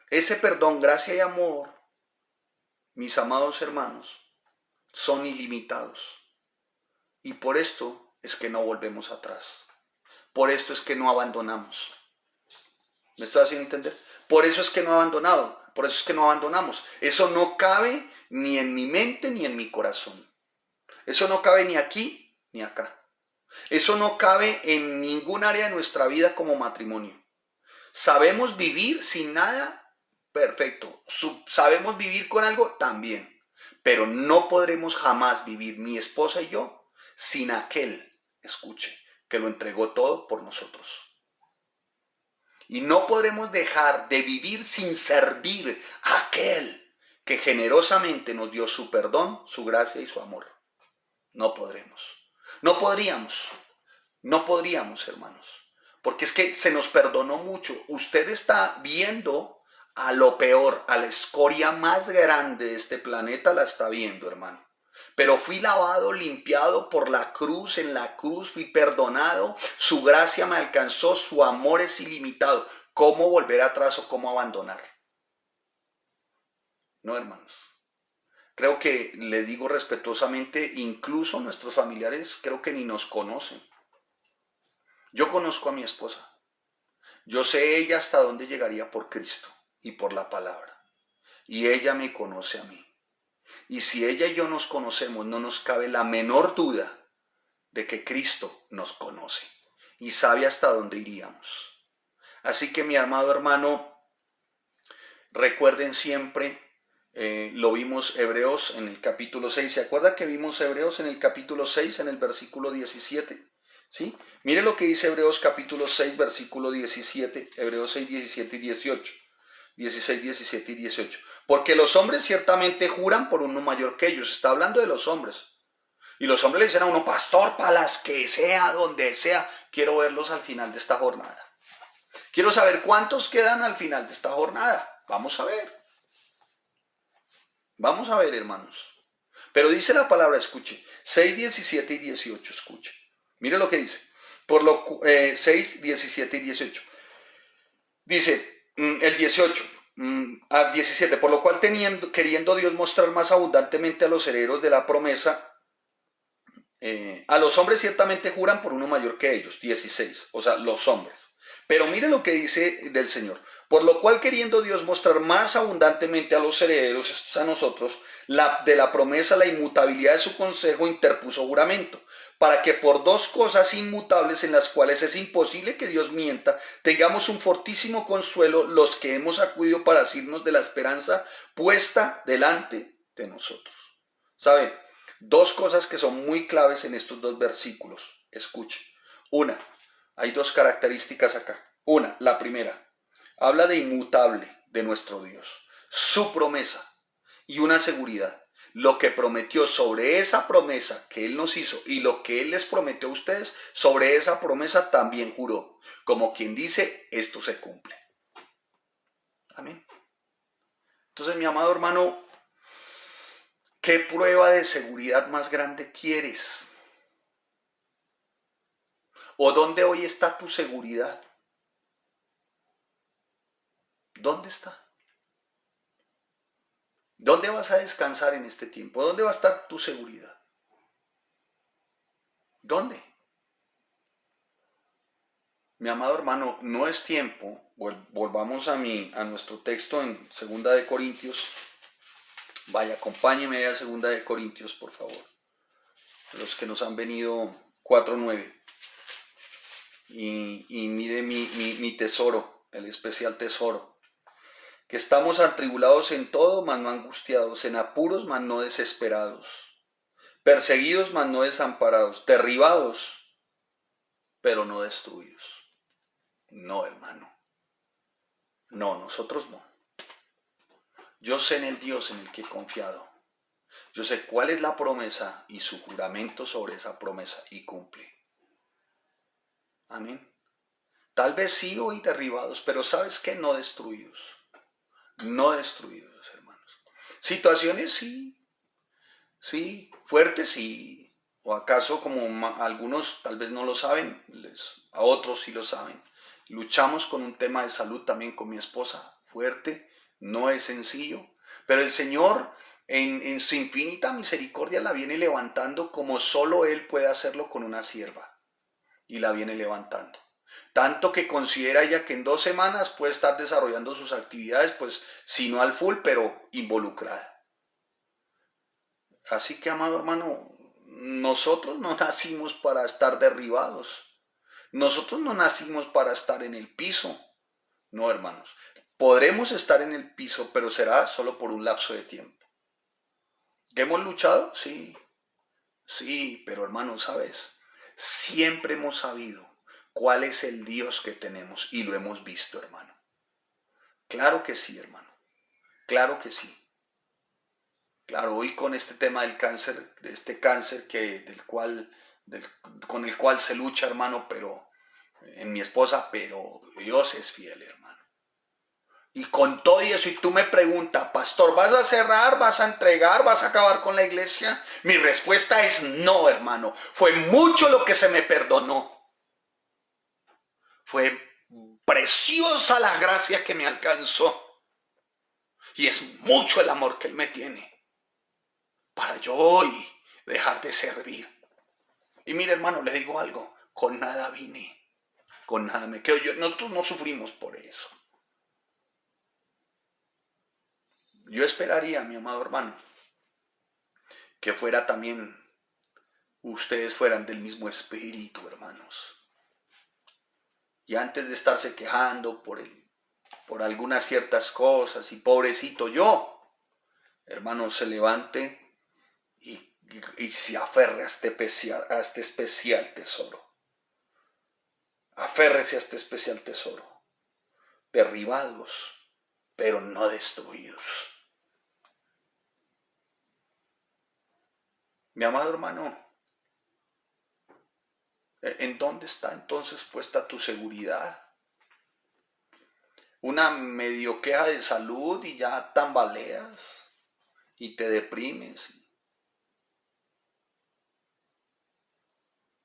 Ese perdón, gracia y amor, mis amados hermanos, son ilimitados. Y por esto es que no volvemos atrás. Por esto es que no abandonamos. ¿Me estoy haciendo entender? Por eso es que no he abandonado. Por eso es que no abandonamos. Eso no cabe ni en mi mente ni en mi corazón. Eso no cabe ni aquí ni acá. Eso no cabe en ningún área de nuestra vida como matrimonio. Sabemos vivir sin nada. Perfecto. ¿Sabemos vivir con algo? También. Pero no podremos jamás vivir, mi esposa y yo, sin aquel, escuche, que lo entregó todo por nosotros. Y no podremos dejar de vivir sin servir a aquel que generosamente nos dio su perdón, su gracia y su amor. No podremos. No podríamos. No podríamos, hermanos. Porque es que se nos perdonó mucho. Usted está viendo a lo peor, a la escoria más grande de este planeta, la está viendo, hermano. Pero fui lavado, limpiado por la cruz, en la cruz fui perdonado, su gracia me alcanzó, su amor es ilimitado. ¿Cómo volver atrás o cómo abandonar? No, hermanos. Creo que le digo respetuosamente, incluso nuestros familiares creo que ni nos conocen. Yo conozco a mi esposa. Yo sé ella hasta dónde llegaría por Cristo y por la palabra. Y ella me conoce a mí. Y si ella y yo nos conocemos, no nos cabe la menor duda de que Cristo nos conoce y sabe hasta dónde iríamos. Así que mi amado hermano, recuerden siempre, lo vimos Hebreos en el capítulo 6. ¿Se acuerda que vimos Hebreos en el capítulo 6, en el versículo 17? ¿Sí? Mire lo que dice Hebreos capítulo 6, versículo 17, Hebreos 6, 17 y 18. 16, 17 y 18. Porque los hombres ciertamente juran por uno mayor que ellos. Está hablando de los hombres. Y los hombres le dicen a uno, pastor, para las que sea, donde sea, quiero verlos al final de esta jornada. Quiero saber cuántos quedan al final de esta jornada. Vamos a ver. Vamos a ver, hermanos. Pero dice la palabra, escuche, 6, 17 y 18, escuche. Mire lo que dice. Por lo 6, 17 y 18. Dice el 18 a 17, por lo cual queriendo Dios mostrar más abundantemente a los herederos de la promesa, a los hombres ciertamente juran por uno mayor que ellos, 16, o sea, los hombres. Pero mire lo que dice del Señor. Por lo cual queriendo Dios mostrar más abundantemente a los herederos, estos a nosotros, de la promesa, la inmutabilidad de su consejo, interpuso juramento, para que por dos cosas inmutables en las cuales es imposible que Dios mienta, tengamos un fortísimo consuelo los que hemos acudido para asirnos de la esperanza puesta delante de nosotros. ¿Saben? Dos cosas que son muy claves en estos dos versículos. Escuche. Una, hay dos características acá. Una, la primera, habla de inmutable de nuestro Dios, su promesa y una seguridad. Lo que prometió sobre esa promesa que Él nos hizo y lo que Él les prometió a ustedes, sobre esa promesa también juró. Como quien dice, esto se cumple. Amén. Entonces, mi amado hermano, ¿qué prueba de seguridad más grande quieres? ¿O dónde hoy está tu seguridad? ¿Dónde está? ¿Dónde vas a descansar en este tiempo? ¿Dónde va a estar tu seguridad? ¿Dónde? Mi amado hermano, no es tiempo. Volvamos a nuestro texto en 2 Corintios. Vaya, acompáñeme a 2 Corintios, por favor. Los que nos han venido 4:9. Y mire mi tesoro, el especial tesoro. Que estamos atribulados en todo, mas no angustiados, en apuros, mas no desesperados, perseguidos, mas no desamparados, derribados, pero no destruidos. No, hermano. No, nosotros no. Yo sé en el Dios en el que he confiado. Yo sé cuál es la promesa y su juramento sobre esa promesa y cumple. Amén. Tal vez sí hoy derribados, pero ¿sabes qué? No destruidos. No destruidos, hermanos. Situaciones sí, sí, fuertes sí. O acaso como algunos tal vez no lo saben, a otros sí lo saben. Luchamos con un tema de salud también con mi esposa, fuerte, no es sencillo. Pero el Señor en su infinita misericordia la viene levantando como solo Él puede hacerlo con una sierva. Y la viene levantando. Tanto que considera ella que en 2 semanas puede estar desarrollando sus actividades, pues si no al full, pero involucrada. Así que, amado hermano, nosotros no nacimos para estar derribados. Nosotros no nacimos para estar en el piso. No, hermanos. Podremos estar en el piso, pero será solo por un lapso de tiempo. ¿Que hemos luchado? Sí. Sí, pero hermano, ¿sabes? Siempre hemos sabido cuál es el Dios que tenemos y lo hemos visto, hermano. Claro que sí, hermano. Claro que sí. Claro, hoy con este tema del cáncer, de este cáncer con el cual se lucha, hermano, pero en mi esposa, pero Dios es fiel, hermano. Y con todo eso, y tú me preguntas, pastor, ¿vas a cerrar, vas a entregar, vas a acabar con la iglesia? Mi respuesta es no, hermano. Fue mucho lo que se me perdonó. Fue preciosa la gracia que me alcanzó. Y es mucho el amor que Él me tiene para yo hoy dejar de servir. Y mire, hermano, le digo algo, con nada vine, con nada me quedo. Nosotros no sufrimos por eso. Yo esperaría, mi amado hermano, que fuera también, ustedes fueran del mismo espíritu, hermanos. Y antes de estarse quejando por algunas ciertas cosas, y pobrecito yo, hermano, se levante y se aferre a este especial tesoro. Aférrese a este especial tesoro. Derribados, pero no destruidos. Mi amado hermano, ¿en dónde está entonces puesta tu seguridad? Una medio queja de salud y ya tambaleas y te deprimes.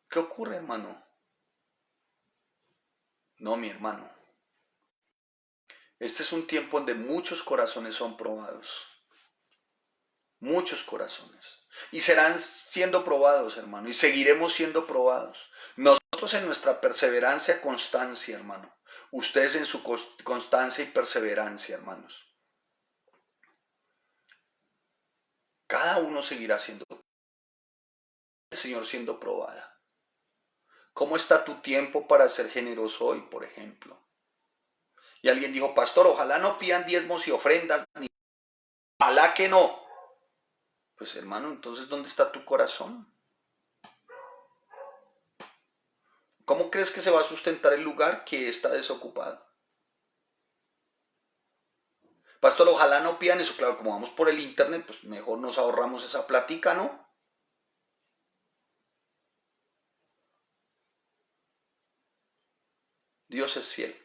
¿Qué ocurre, hermano? No, mi hermano. Este es un tiempo donde muchos corazones son probados. Muchos corazones. Y serán siendo probados, hermano. Y seguiremos siendo probados. Nosotros en nuestra perseverancia, constancia, hermano. Ustedes en su constancia y perseverancia, hermanos. Cada uno seguirá siendo el Señor siendo probada. ¿Cómo está tu tiempo para ser generoso hoy, por ejemplo? Y alguien dijo, pastor, ojalá no pidan diezmos y ofrendas, ni ojalá que no. Pues hermano, entonces, ¿dónde está tu corazón? ¿Cómo crees que se va a sustentar el lugar que está desocupado? Pastor, ojalá no pidan eso. Claro, como vamos por el internet, pues mejor nos ahorramos esa plática, ¿no? Dios es fiel.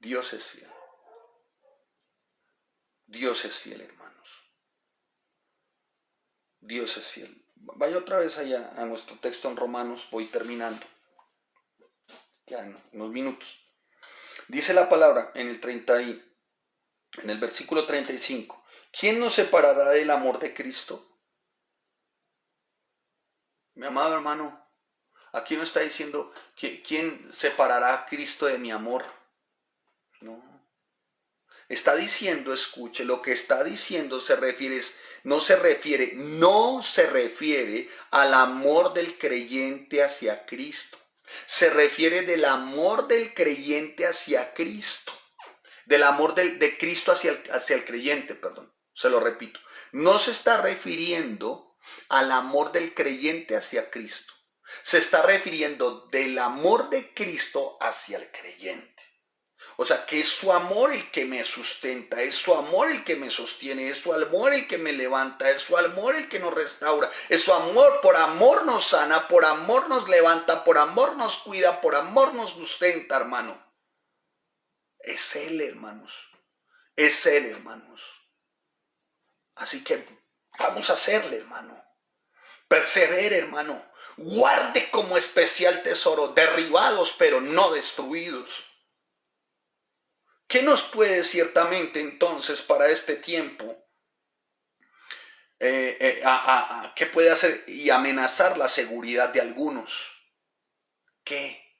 Dios es fiel. Dios es fiel, hermanos. Dios es fiel. Vaya otra vez allá a nuestro texto en Romanos, voy terminando. Ya en unos minutos. Dice la palabra en el versículo 35. ¿Quién nos separará del amor de Cristo? Mi amado hermano, aquí no está diciendo quién separará a Cristo de mi amor. No. Está diciendo, escuche, lo que está diciendo no se refiere al amor del creyente hacia Cristo. Se refiere del amor del creyente hacia Cristo. Del amor de Cristo hacia el creyente, perdón. Se lo repito. No se está refiriendo al amor del creyente hacia Cristo. Se está refiriendo del amor de Cristo hacia el creyente. O sea, que es su amor el que me sustenta, es su amor el que me sostiene, es su amor el que me levanta, es su amor el que nos restaura, es su amor, por amor nos sana, por amor nos levanta, por amor nos cuida, por amor nos sustenta, hermano. Es Él, hermanos, es Él, hermanos. Así que vamos a hacerle, hermano. Persevere, hermano. Guarde como especial tesoro, derribados pero no destruidos. ¿Qué nos puede ciertamente entonces para este tiempo? ¿Qué puede hacer y amenazar la seguridad de algunos? ¿Qué?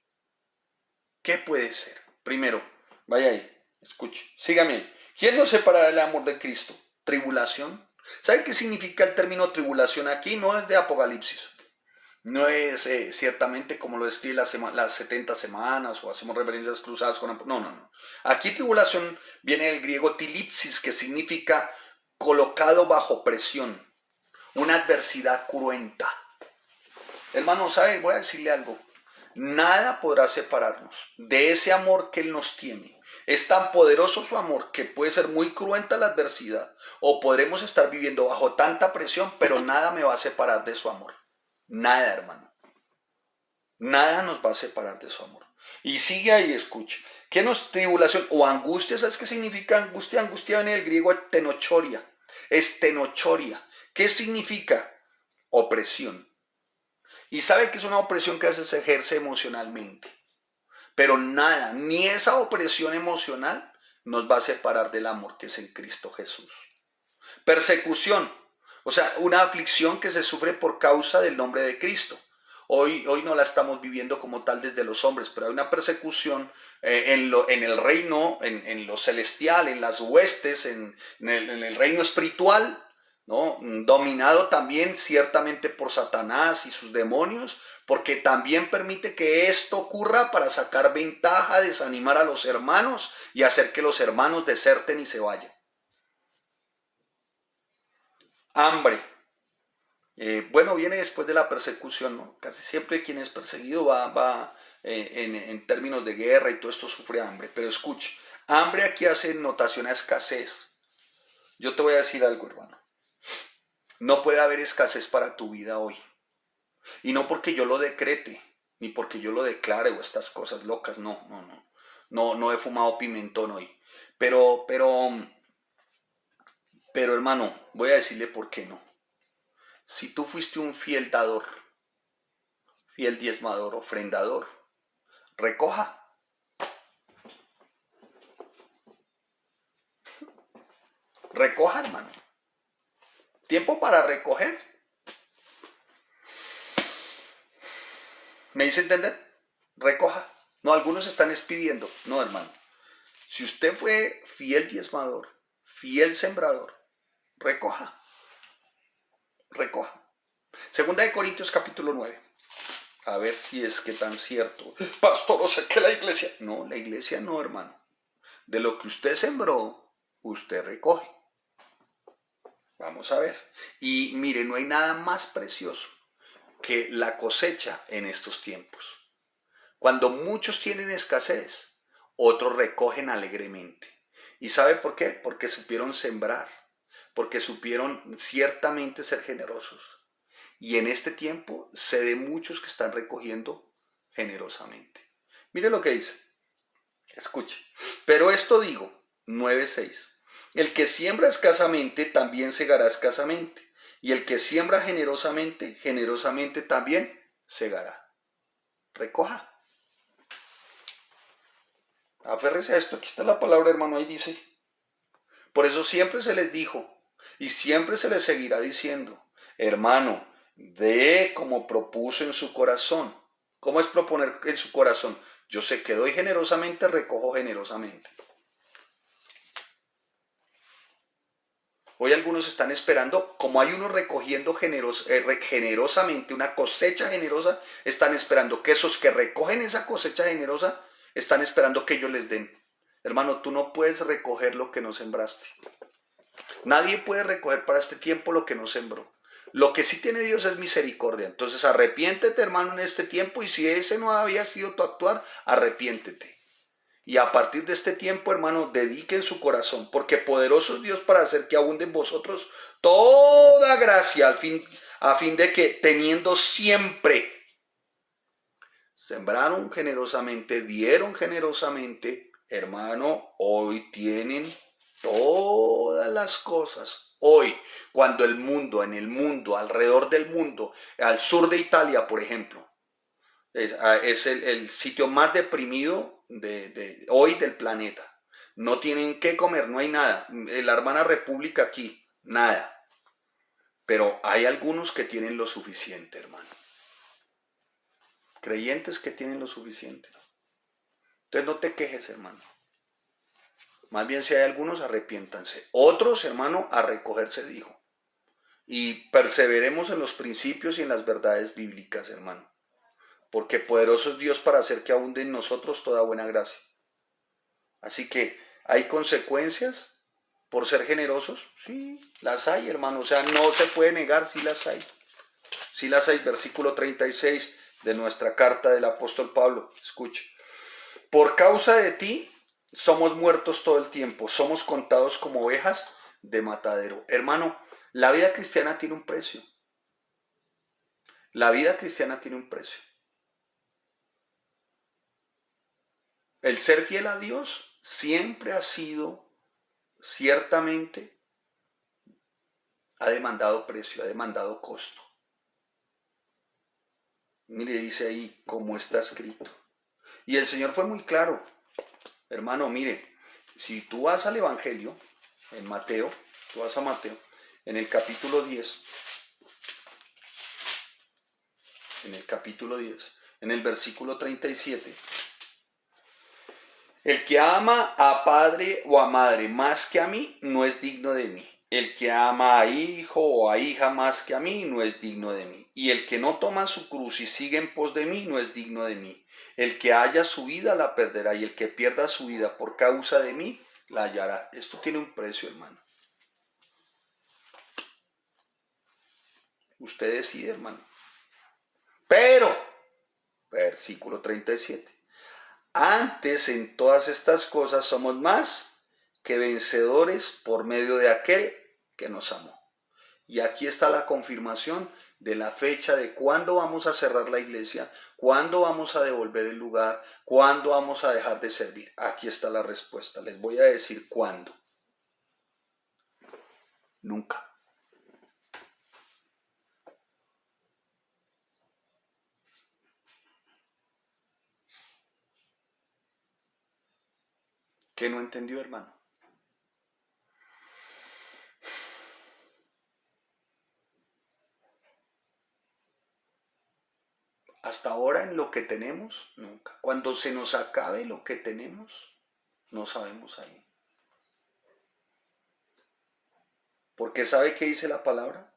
¿Qué puede ser? Primero, vaya ahí, escuche, sígame ahí. ¿Quién nos separará del amor de Cristo? ¿Tribulación? ¿Sabe qué significa el término tribulación aquí? No es de Apocalipsis. No es ciertamente como lo describe las 70 semanas o hacemos referencias cruzadas con... No. Aquí tribulación viene del griego tilipsis, que significa colocado bajo presión, una adversidad cruenta. Hermano, ¿sabe? Voy a decirle algo. Nada podrá separarnos de ese amor que Él nos tiene. Es tan poderoso su amor que puede ser muy cruenta la adversidad o podremos estar viviendo bajo tanta presión, pero nada me va a separar de su amor. Nada, hermano. Nada nos va a separar de su amor. Y sigue ahí, escuche. ¿Qué nos tribulación o angustia? ¿Sabes qué significa angustia? Angustia viene del griego tenochoria. Es tenochoria. ¿Qué significa? Opresión. Y sabe que es una opresión que a veces se ejerce emocionalmente. Pero nada, ni esa opresión emocional nos va a separar del amor que es en Cristo Jesús. Persecución, o sea, una aflicción que se sufre por causa del nombre de Cristo. Hoy no la estamos viviendo como tal desde los hombres, pero hay una persecución en el reino, en lo celestial, en las huestes, en el reino espiritual, ¿no? Dominado también ciertamente por Satanás y sus demonios, porque también permite que esto ocurra para sacar ventaja, desanimar a los hermanos y hacer que los hermanos deserten y se vayan. Hambre. Bueno, viene después de la persecución, ¿no? Casi siempre quien es perseguido va en términos de guerra y todo esto sufre hambre. Pero escuche, hambre aquí hace notación a escasez. Yo te voy a decir algo, hermano. No puede haber escasez para tu vida hoy. Y no porque yo lo decrete, ni porque yo lo declare o estas cosas locas, no. No he fumado pimentón hoy. Pero hermano, voy a decirle por qué no. Si tú fuiste un fiel dador, fiel diezmador, ofrendador, recoja. Recoja, hermano. Tiempo para recoger. ¿Me dice entender? Recoja. No, algunos están expidiendo. No, hermano. Si usted fue fiel diezmador, fiel sembrador, recoja. Recoja. Segunda de Corintios capítulo 9. A ver si es que tan cierto. Pastor, o sea que la iglesia. No, la iglesia no, hermano. De lo que usted sembró, usted recoge. Vamos a ver. Y mire, no hay nada más precioso que la cosecha en estos tiempos. Cuando muchos tienen escasez, otros recogen alegremente. ¿Y sabe por qué? Porque supieron sembrar, porque supieron ciertamente ser generosos. Y en este tiempo sé de muchos que están recogiendo generosamente. Mire lo que dice. Escuche. Pero esto digo, 9:6. El que siembra escasamente también segará escasamente. Y el que siembra generosamente, generosamente también segará. Recoja. Aférrese a esto. Aquí está la palabra, hermano. Ahí dice. Por eso siempre se les dijo y siempre se les seguirá diciendo, hermano, dé como propuso en su corazón. ¿Cómo es proponer en su corazón? Yo sé que doy generosamente, recojo generosamente. Hoy algunos están esperando, como hay unos recogiendo generosamente, una cosecha generosa, están esperando que esos que recogen esa cosecha generosa, están esperando que ellos les den. Hermano, tú no puedes recoger lo que no sembraste. Nadie puede recoger para este tiempo lo que no sembró. Lo que sí tiene Dios es misericordia. Entonces arrepiéntete, hermano, en este tiempo, y si ese no había sido tu actuar, arrepiéntete. Y a partir de este tiempo, hermano, dediquen su corazón, porque poderoso es Dios para hacer que abunde en vosotros toda gracia, a fin de que teniendo siempre, sembraron generosamente, dieron generosamente, hermano, hoy tienen todas las cosas. Hoy, cuando el mundo, en el mundo, alrededor del mundo, al sur de Italia, por ejemplo, es el sitio más deprimido hoy del planeta. No tienen qué comer, no hay nada. La hermana República aquí, nada. Pero hay algunos que tienen lo suficiente, hermano. Creyentes que tienen lo suficiente. Entonces no te quejes, hermano. Más bien si hay algunos, arrepiéntanse. Otros, hermano, a recogerse dijo. Y perseveremos en los principios y en las verdades bíblicas, hermano. Porque poderoso es Dios para hacer que abunde en nosotros toda buena gracia. Así que, ¿hay consecuencias por ser generosos? Sí, las hay, hermano. O sea, no se puede negar, sí las hay. Sí las hay. Versículo 36 de nuestra carta del apóstol Pablo. Escuche. Por causa de ti somos muertos todo el tiempo. Somos contados como ovejas de matadero. Hermano, la vida cristiana tiene un precio. La vida cristiana tiene un precio. El ser fiel a Dios siempre ha sido, ciertamente, ha demandado precio, ha demandado costo. Mire, dice ahí como está escrito. Y el Señor fue muy claro. Hermano, mire, si tú vas al Evangelio, en Mateo, tú vas a Mateo, en el capítulo 10, en el versículo 37, el que ama a padre o a madre más que a mí, no es digno de mí. El que ama a hijo o a hija más que a mí, no es digno de mí. Y el que no toma su cruz y sigue en pos de mí, no es digno de mí. El que haya su vida la perderá, y el que pierda su vida por causa de mí, la hallará. Esto tiene un precio, hermano. Usted decide, hermano. Pero, versículo 37. Antes en todas estas cosas somos más que vencedores por medio de aquel que nos amó. Y aquí está la confirmación de la fecha de cuándo vamos a cerrar la iglesia, cuándo vamos a devolver el lugar, cuándo vamos a dejar de servir. Aquí está la respuesta. Les voy a decir cuándo. Nunca. ¿Qué no entendió, hermano? Hasta ahora en lo que tenemos, nunca. Cuando se nos acabe lo que tenemos, no sabemos ahí. Porque ¿sabe qué dice la palabra?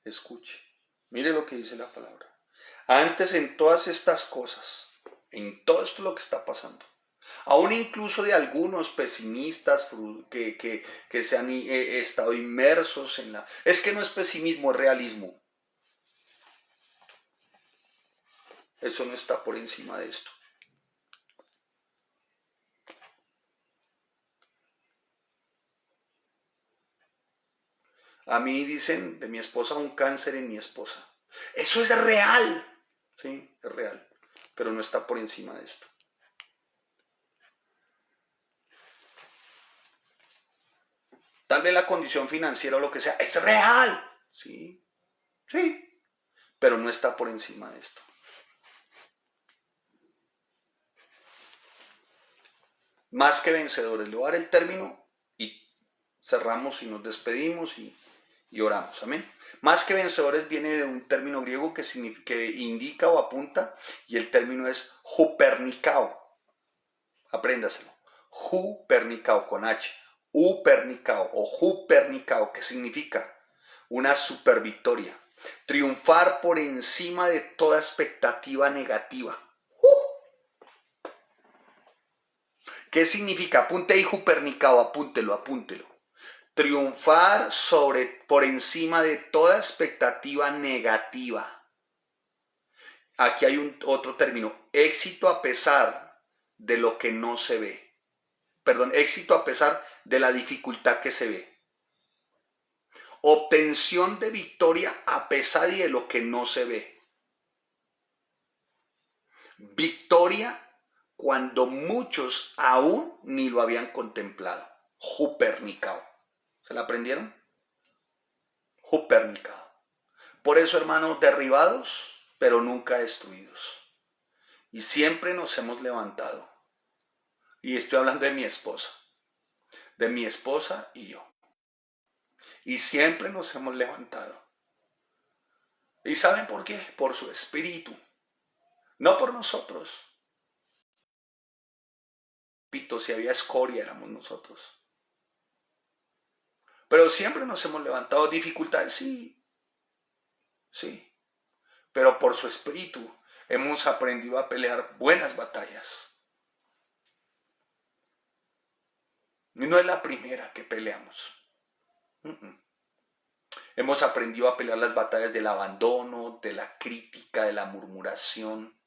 Escuche. Mire lo que dice la palabra. Antes en todas estas cosas, en todo esto lo que está pasando, aún incluso de algunos pesimistas que se han estado inmersos en la... Es que no es pesimismo, es realismo. Eso no está por encima de esto. A mí dicen de mi esposa un cáncer en mi esposa. Eso es real. Sí, es real. Pero no está por encima de esto. Tal vez la condición financiera o lo que sea es real. Sí, sí. Pero no está por encima de esto. Más que vencedores. Le voy a dar el término y cerramos y nos despedimos y oramos. Amén. Más que vencedores viene de un término griego que indica o apunta, y el término es hupernicao. Apréndaselo. Hupernicao con H. Hupernicao o hupernicao, que significa una supervictoria. Triunfar por encima de toda expectativa negativa. ¿Qué significa? Apunte ahí hupernicao, apúntelo. Triunfar por encima de toda expectativa negativa. Aquí hay otro término, éxito a pesar de lo que no se ve. Perdón, éxito a pesar de la dificultad que se ve. Obtención de victoria a pesar de lo que no se ve. Victoria cuando muchos aún ni lo habían contemplado. Hupernicao. ¿Se la aprendieron? Hupernicao. Por eso, hermanos, derribados, pero nunca destruidos. Y siempre nos hemos levantado. Y estoy hablando de mi esposa y yo. Y siempre nos hemos levantado. ¿Y saben por qué? Por su espíritu, no por nosotros. Pito, si había escoria éramos nosotros. Pero siempre nos hemos levantado. Dificultades, sí, pero por su espíritu hemos aprendido a pelear buenas batallas. Y no es la primera que peleamos. Hemos aprendido a pelear las batallas del abandono, de la crítica, de la murmuración.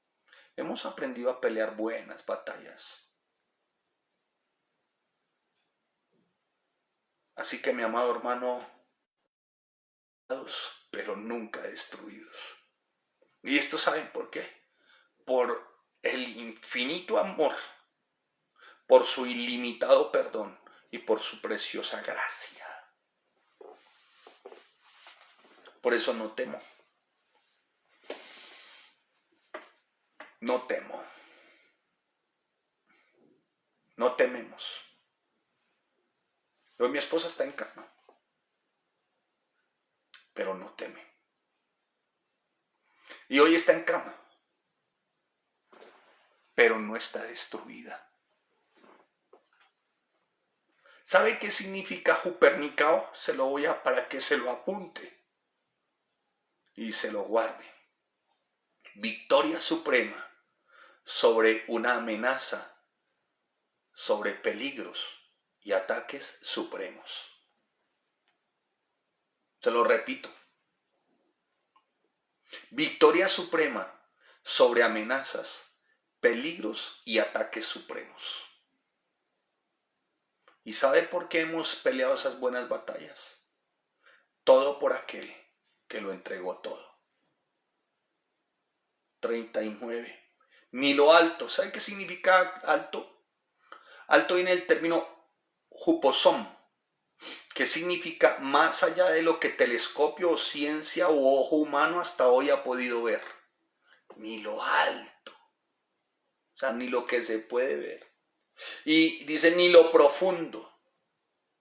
Hemos aprendido a pelear buenas batallas. Así que, mi amado hermano, pero nunca destruidos. ¿Y esto saben por qué? Por el infinito amor, por su ilimitado perdón y por su preciosa gracia. Por eso no temo. No temo. No tememos. Hoy mi esposa está en cama, pero no teme. Y hoy está en cama, pero no está destruida. ¿Sabe qué significa Jupernicao? Se lo voy a para que se lo apunte y se lo guarde. Victoria suprema sobre una amenaza, sobre peligros y ataques supremos. Se lo repito. Victoria suprema sobre amenazas, peligros y ataques supremos. ¿Y sabe por qué hemos peleado esas buenas batallas? Todo por aquel que lo entregó todo. 39. Ni lo alto. ¿Sabe qué significa alto? Alto viene del término juposom, que significa más allá de lo que telescopio o ciencia o ojo humano hasta hoy ha podido ver. Ni lo alto. O sea, ni lo que se puede ver. Y dice ni lo profundo.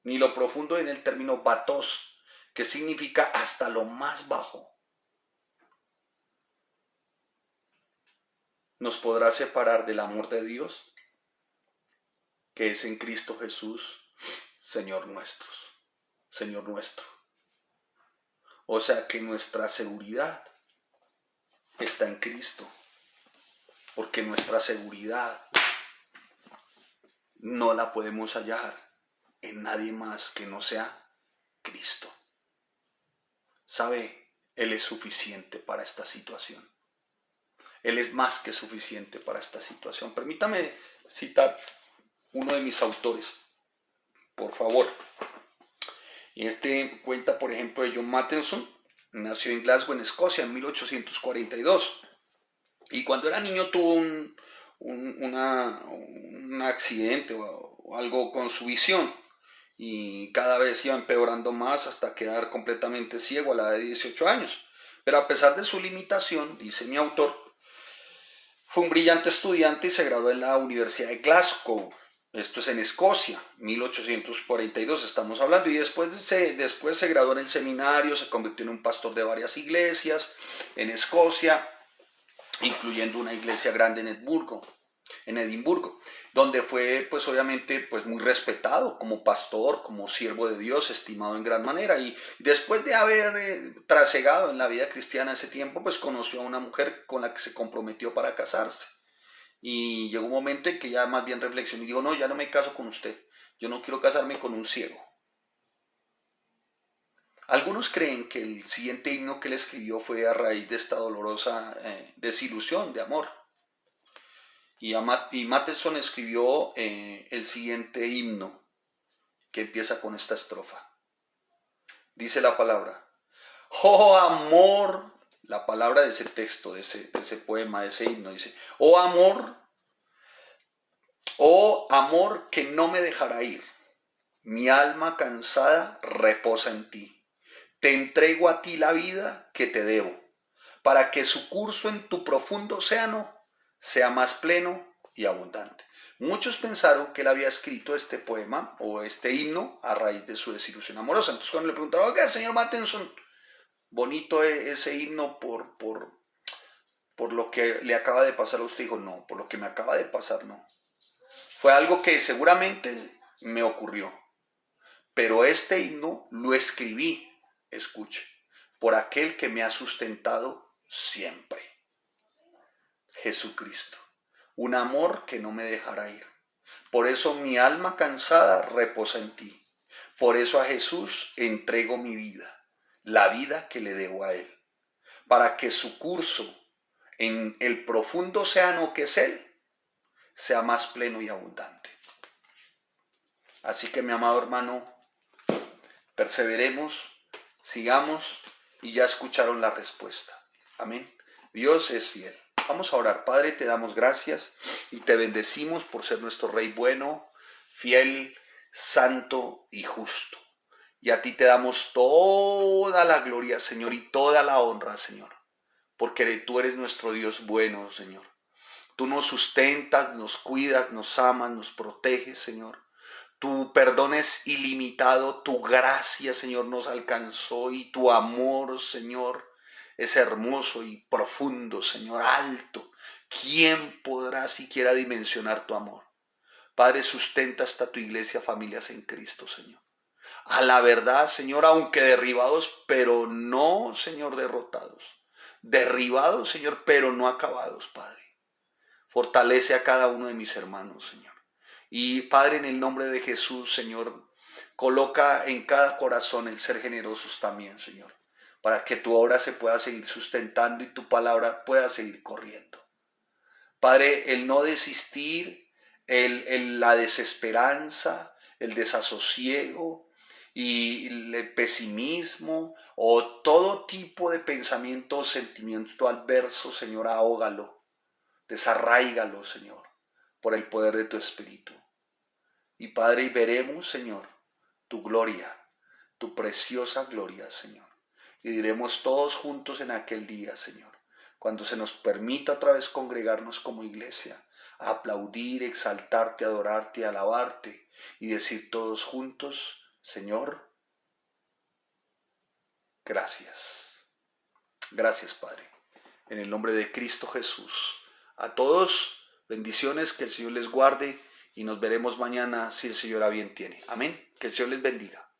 Ni lo profundo en el término batos, que significa hasta lo más bajo. Nos podrá separar del amor de Dios, que es en Cristo Jesús, Señor nuestro. Señor nuestro. O sea que nuestra seguridad está en Cristo, porque nuestra seguridad no la podemos hallar en nadie más que no sea Cristo. ¿Sabe? Él es suficiente para esta situación. Él es más que suficiente para esta situación. Permítame citar uno de mis autores, por favor. Y este cuenta, por ejemplo, de John Matheson. Nació en Glasgow, en Escocia, en 1842. Y cuando era niño tuvo un accidente o algo con su visión. Y cada vez iba empeorando más hasta quedar completamente ciego a la edad de 18 años. Pero a pesar de su limitación, dice mi autor, fue un brillante estudiante y se graduó en la Universidad de Glasgow. Esto es en Escocia, 1842 estamos hablando. Y después se graduó en el seminario, se convirtió en un pastor de varias iglesias en Escocia, incluyendo una iglesia grande en Edimburgo, donde fue pues obviamente pues muy respetado como pastor, como siervo de Dios, estimado en gran manera. Y después de haber trasegado en la vida cristiana ese tiempo, pues conoció a una mujer con la que se comprometió para casarse. Y llegó un momento en que ya más bien reflexionó y dijo, no, ya no me caso con usted, yo no quiero casarme con un ciego. Algunos creen que el siguiente himno que él escribió fue a raíz de esta dolorosa desilusión de amor. Y Matheson escribió el siguiente himno que empieza con esta estrofa. Dice la palabra, oh amor, la palabra de ese texto, de ese poema, de ese himno, dice, oh amor que no me dejará ir, mi alma cansada reposa en ti, te entrego a ti la vida que te debo, para que su curso en tu profundo océano sea más pleno y abundante. Muchos pensaron que él había escrito este poema o este himno a raíz de su desilusión amorosa. Entonces cuando le preguntaron, oiga, señor Matheson, bonito ese himno por lo que le acaba de pasar a usted, dijo, no, por lo que me acaba de pasar, no. Fue algo que seguramente me ocurrió, pero este himno lo escribí, escuche, por aquel que me ha sustentado siempre, Jesucristo. Un amor que no me dejará ir. Por eso mi alma cansada reposa en ti. Por eso a Jesús entrego mi vida, la vida que le debo a Él, para que su curso en el profundo océano que es Él sea más pleno y abundante. Así que mi amado hermano, perseveremos, sigamos y ya escucharon la respuesta. Amén. Dios es fiel. Vamos a orar. Padre, te damos gracias y te bendecimos por ser nuestro Rey bueno, fiel, santo y justo. Y a ti te damos toda la gloria, Señor, y toda la honra, Señor, porque tú eres nuestro Dios bueno, Señor. Tú nos sustentas, nos cuidas, nos amas, nos proteges, Señor. Tu perdón es ilimitado, tu gracia, Señor, nos alcanzó y tu amor, Señor, es hermoso y profundo, Señor, alto. ¿Quién podrá siquiera dimensionar tu amor? Padre, sustenta hasta tu iglesia, familias en Cristo, Señor. A la verdad, Señor, aunque derribados, pero no, Señor, derrotados. Derribados, Señor, pero no acabados, Padre. Fortalece a cada uno de mis hermanos, Señor. Y Padre, en el nombre de Jesús, Señor, coloca en cada corazón el ser generosos también, Señor, para que tu obra se pueda seguir sustentando y tu palabra pueda seguir corriendo. Padre, el no desistir, la desesperanza, el desasosiego y el pesimismo o todo tipo de pensamiento o sentimiento adverso, Señor, ahógalo, desarráigalo, Señor, por el poder de tu Espíritu. Y Padre, y veremos, Señor, tu gloria, tu preciosa gloria, Señor. Y diremos todos juntos en aquel día, Señor, cuando se nos permita otra vez congregarnos como iglesia, a aplaudir, exaltarte, adorarte, alabarte y decir todos juntos, Señor, gracias. Gracias, Padre. En el nombre de Cristo Jesús. A todos, bendiciones, que el Señor les guarde y nos veremos mañana si el Señor a bien tiene. Amén. Que el Señor les bendiga.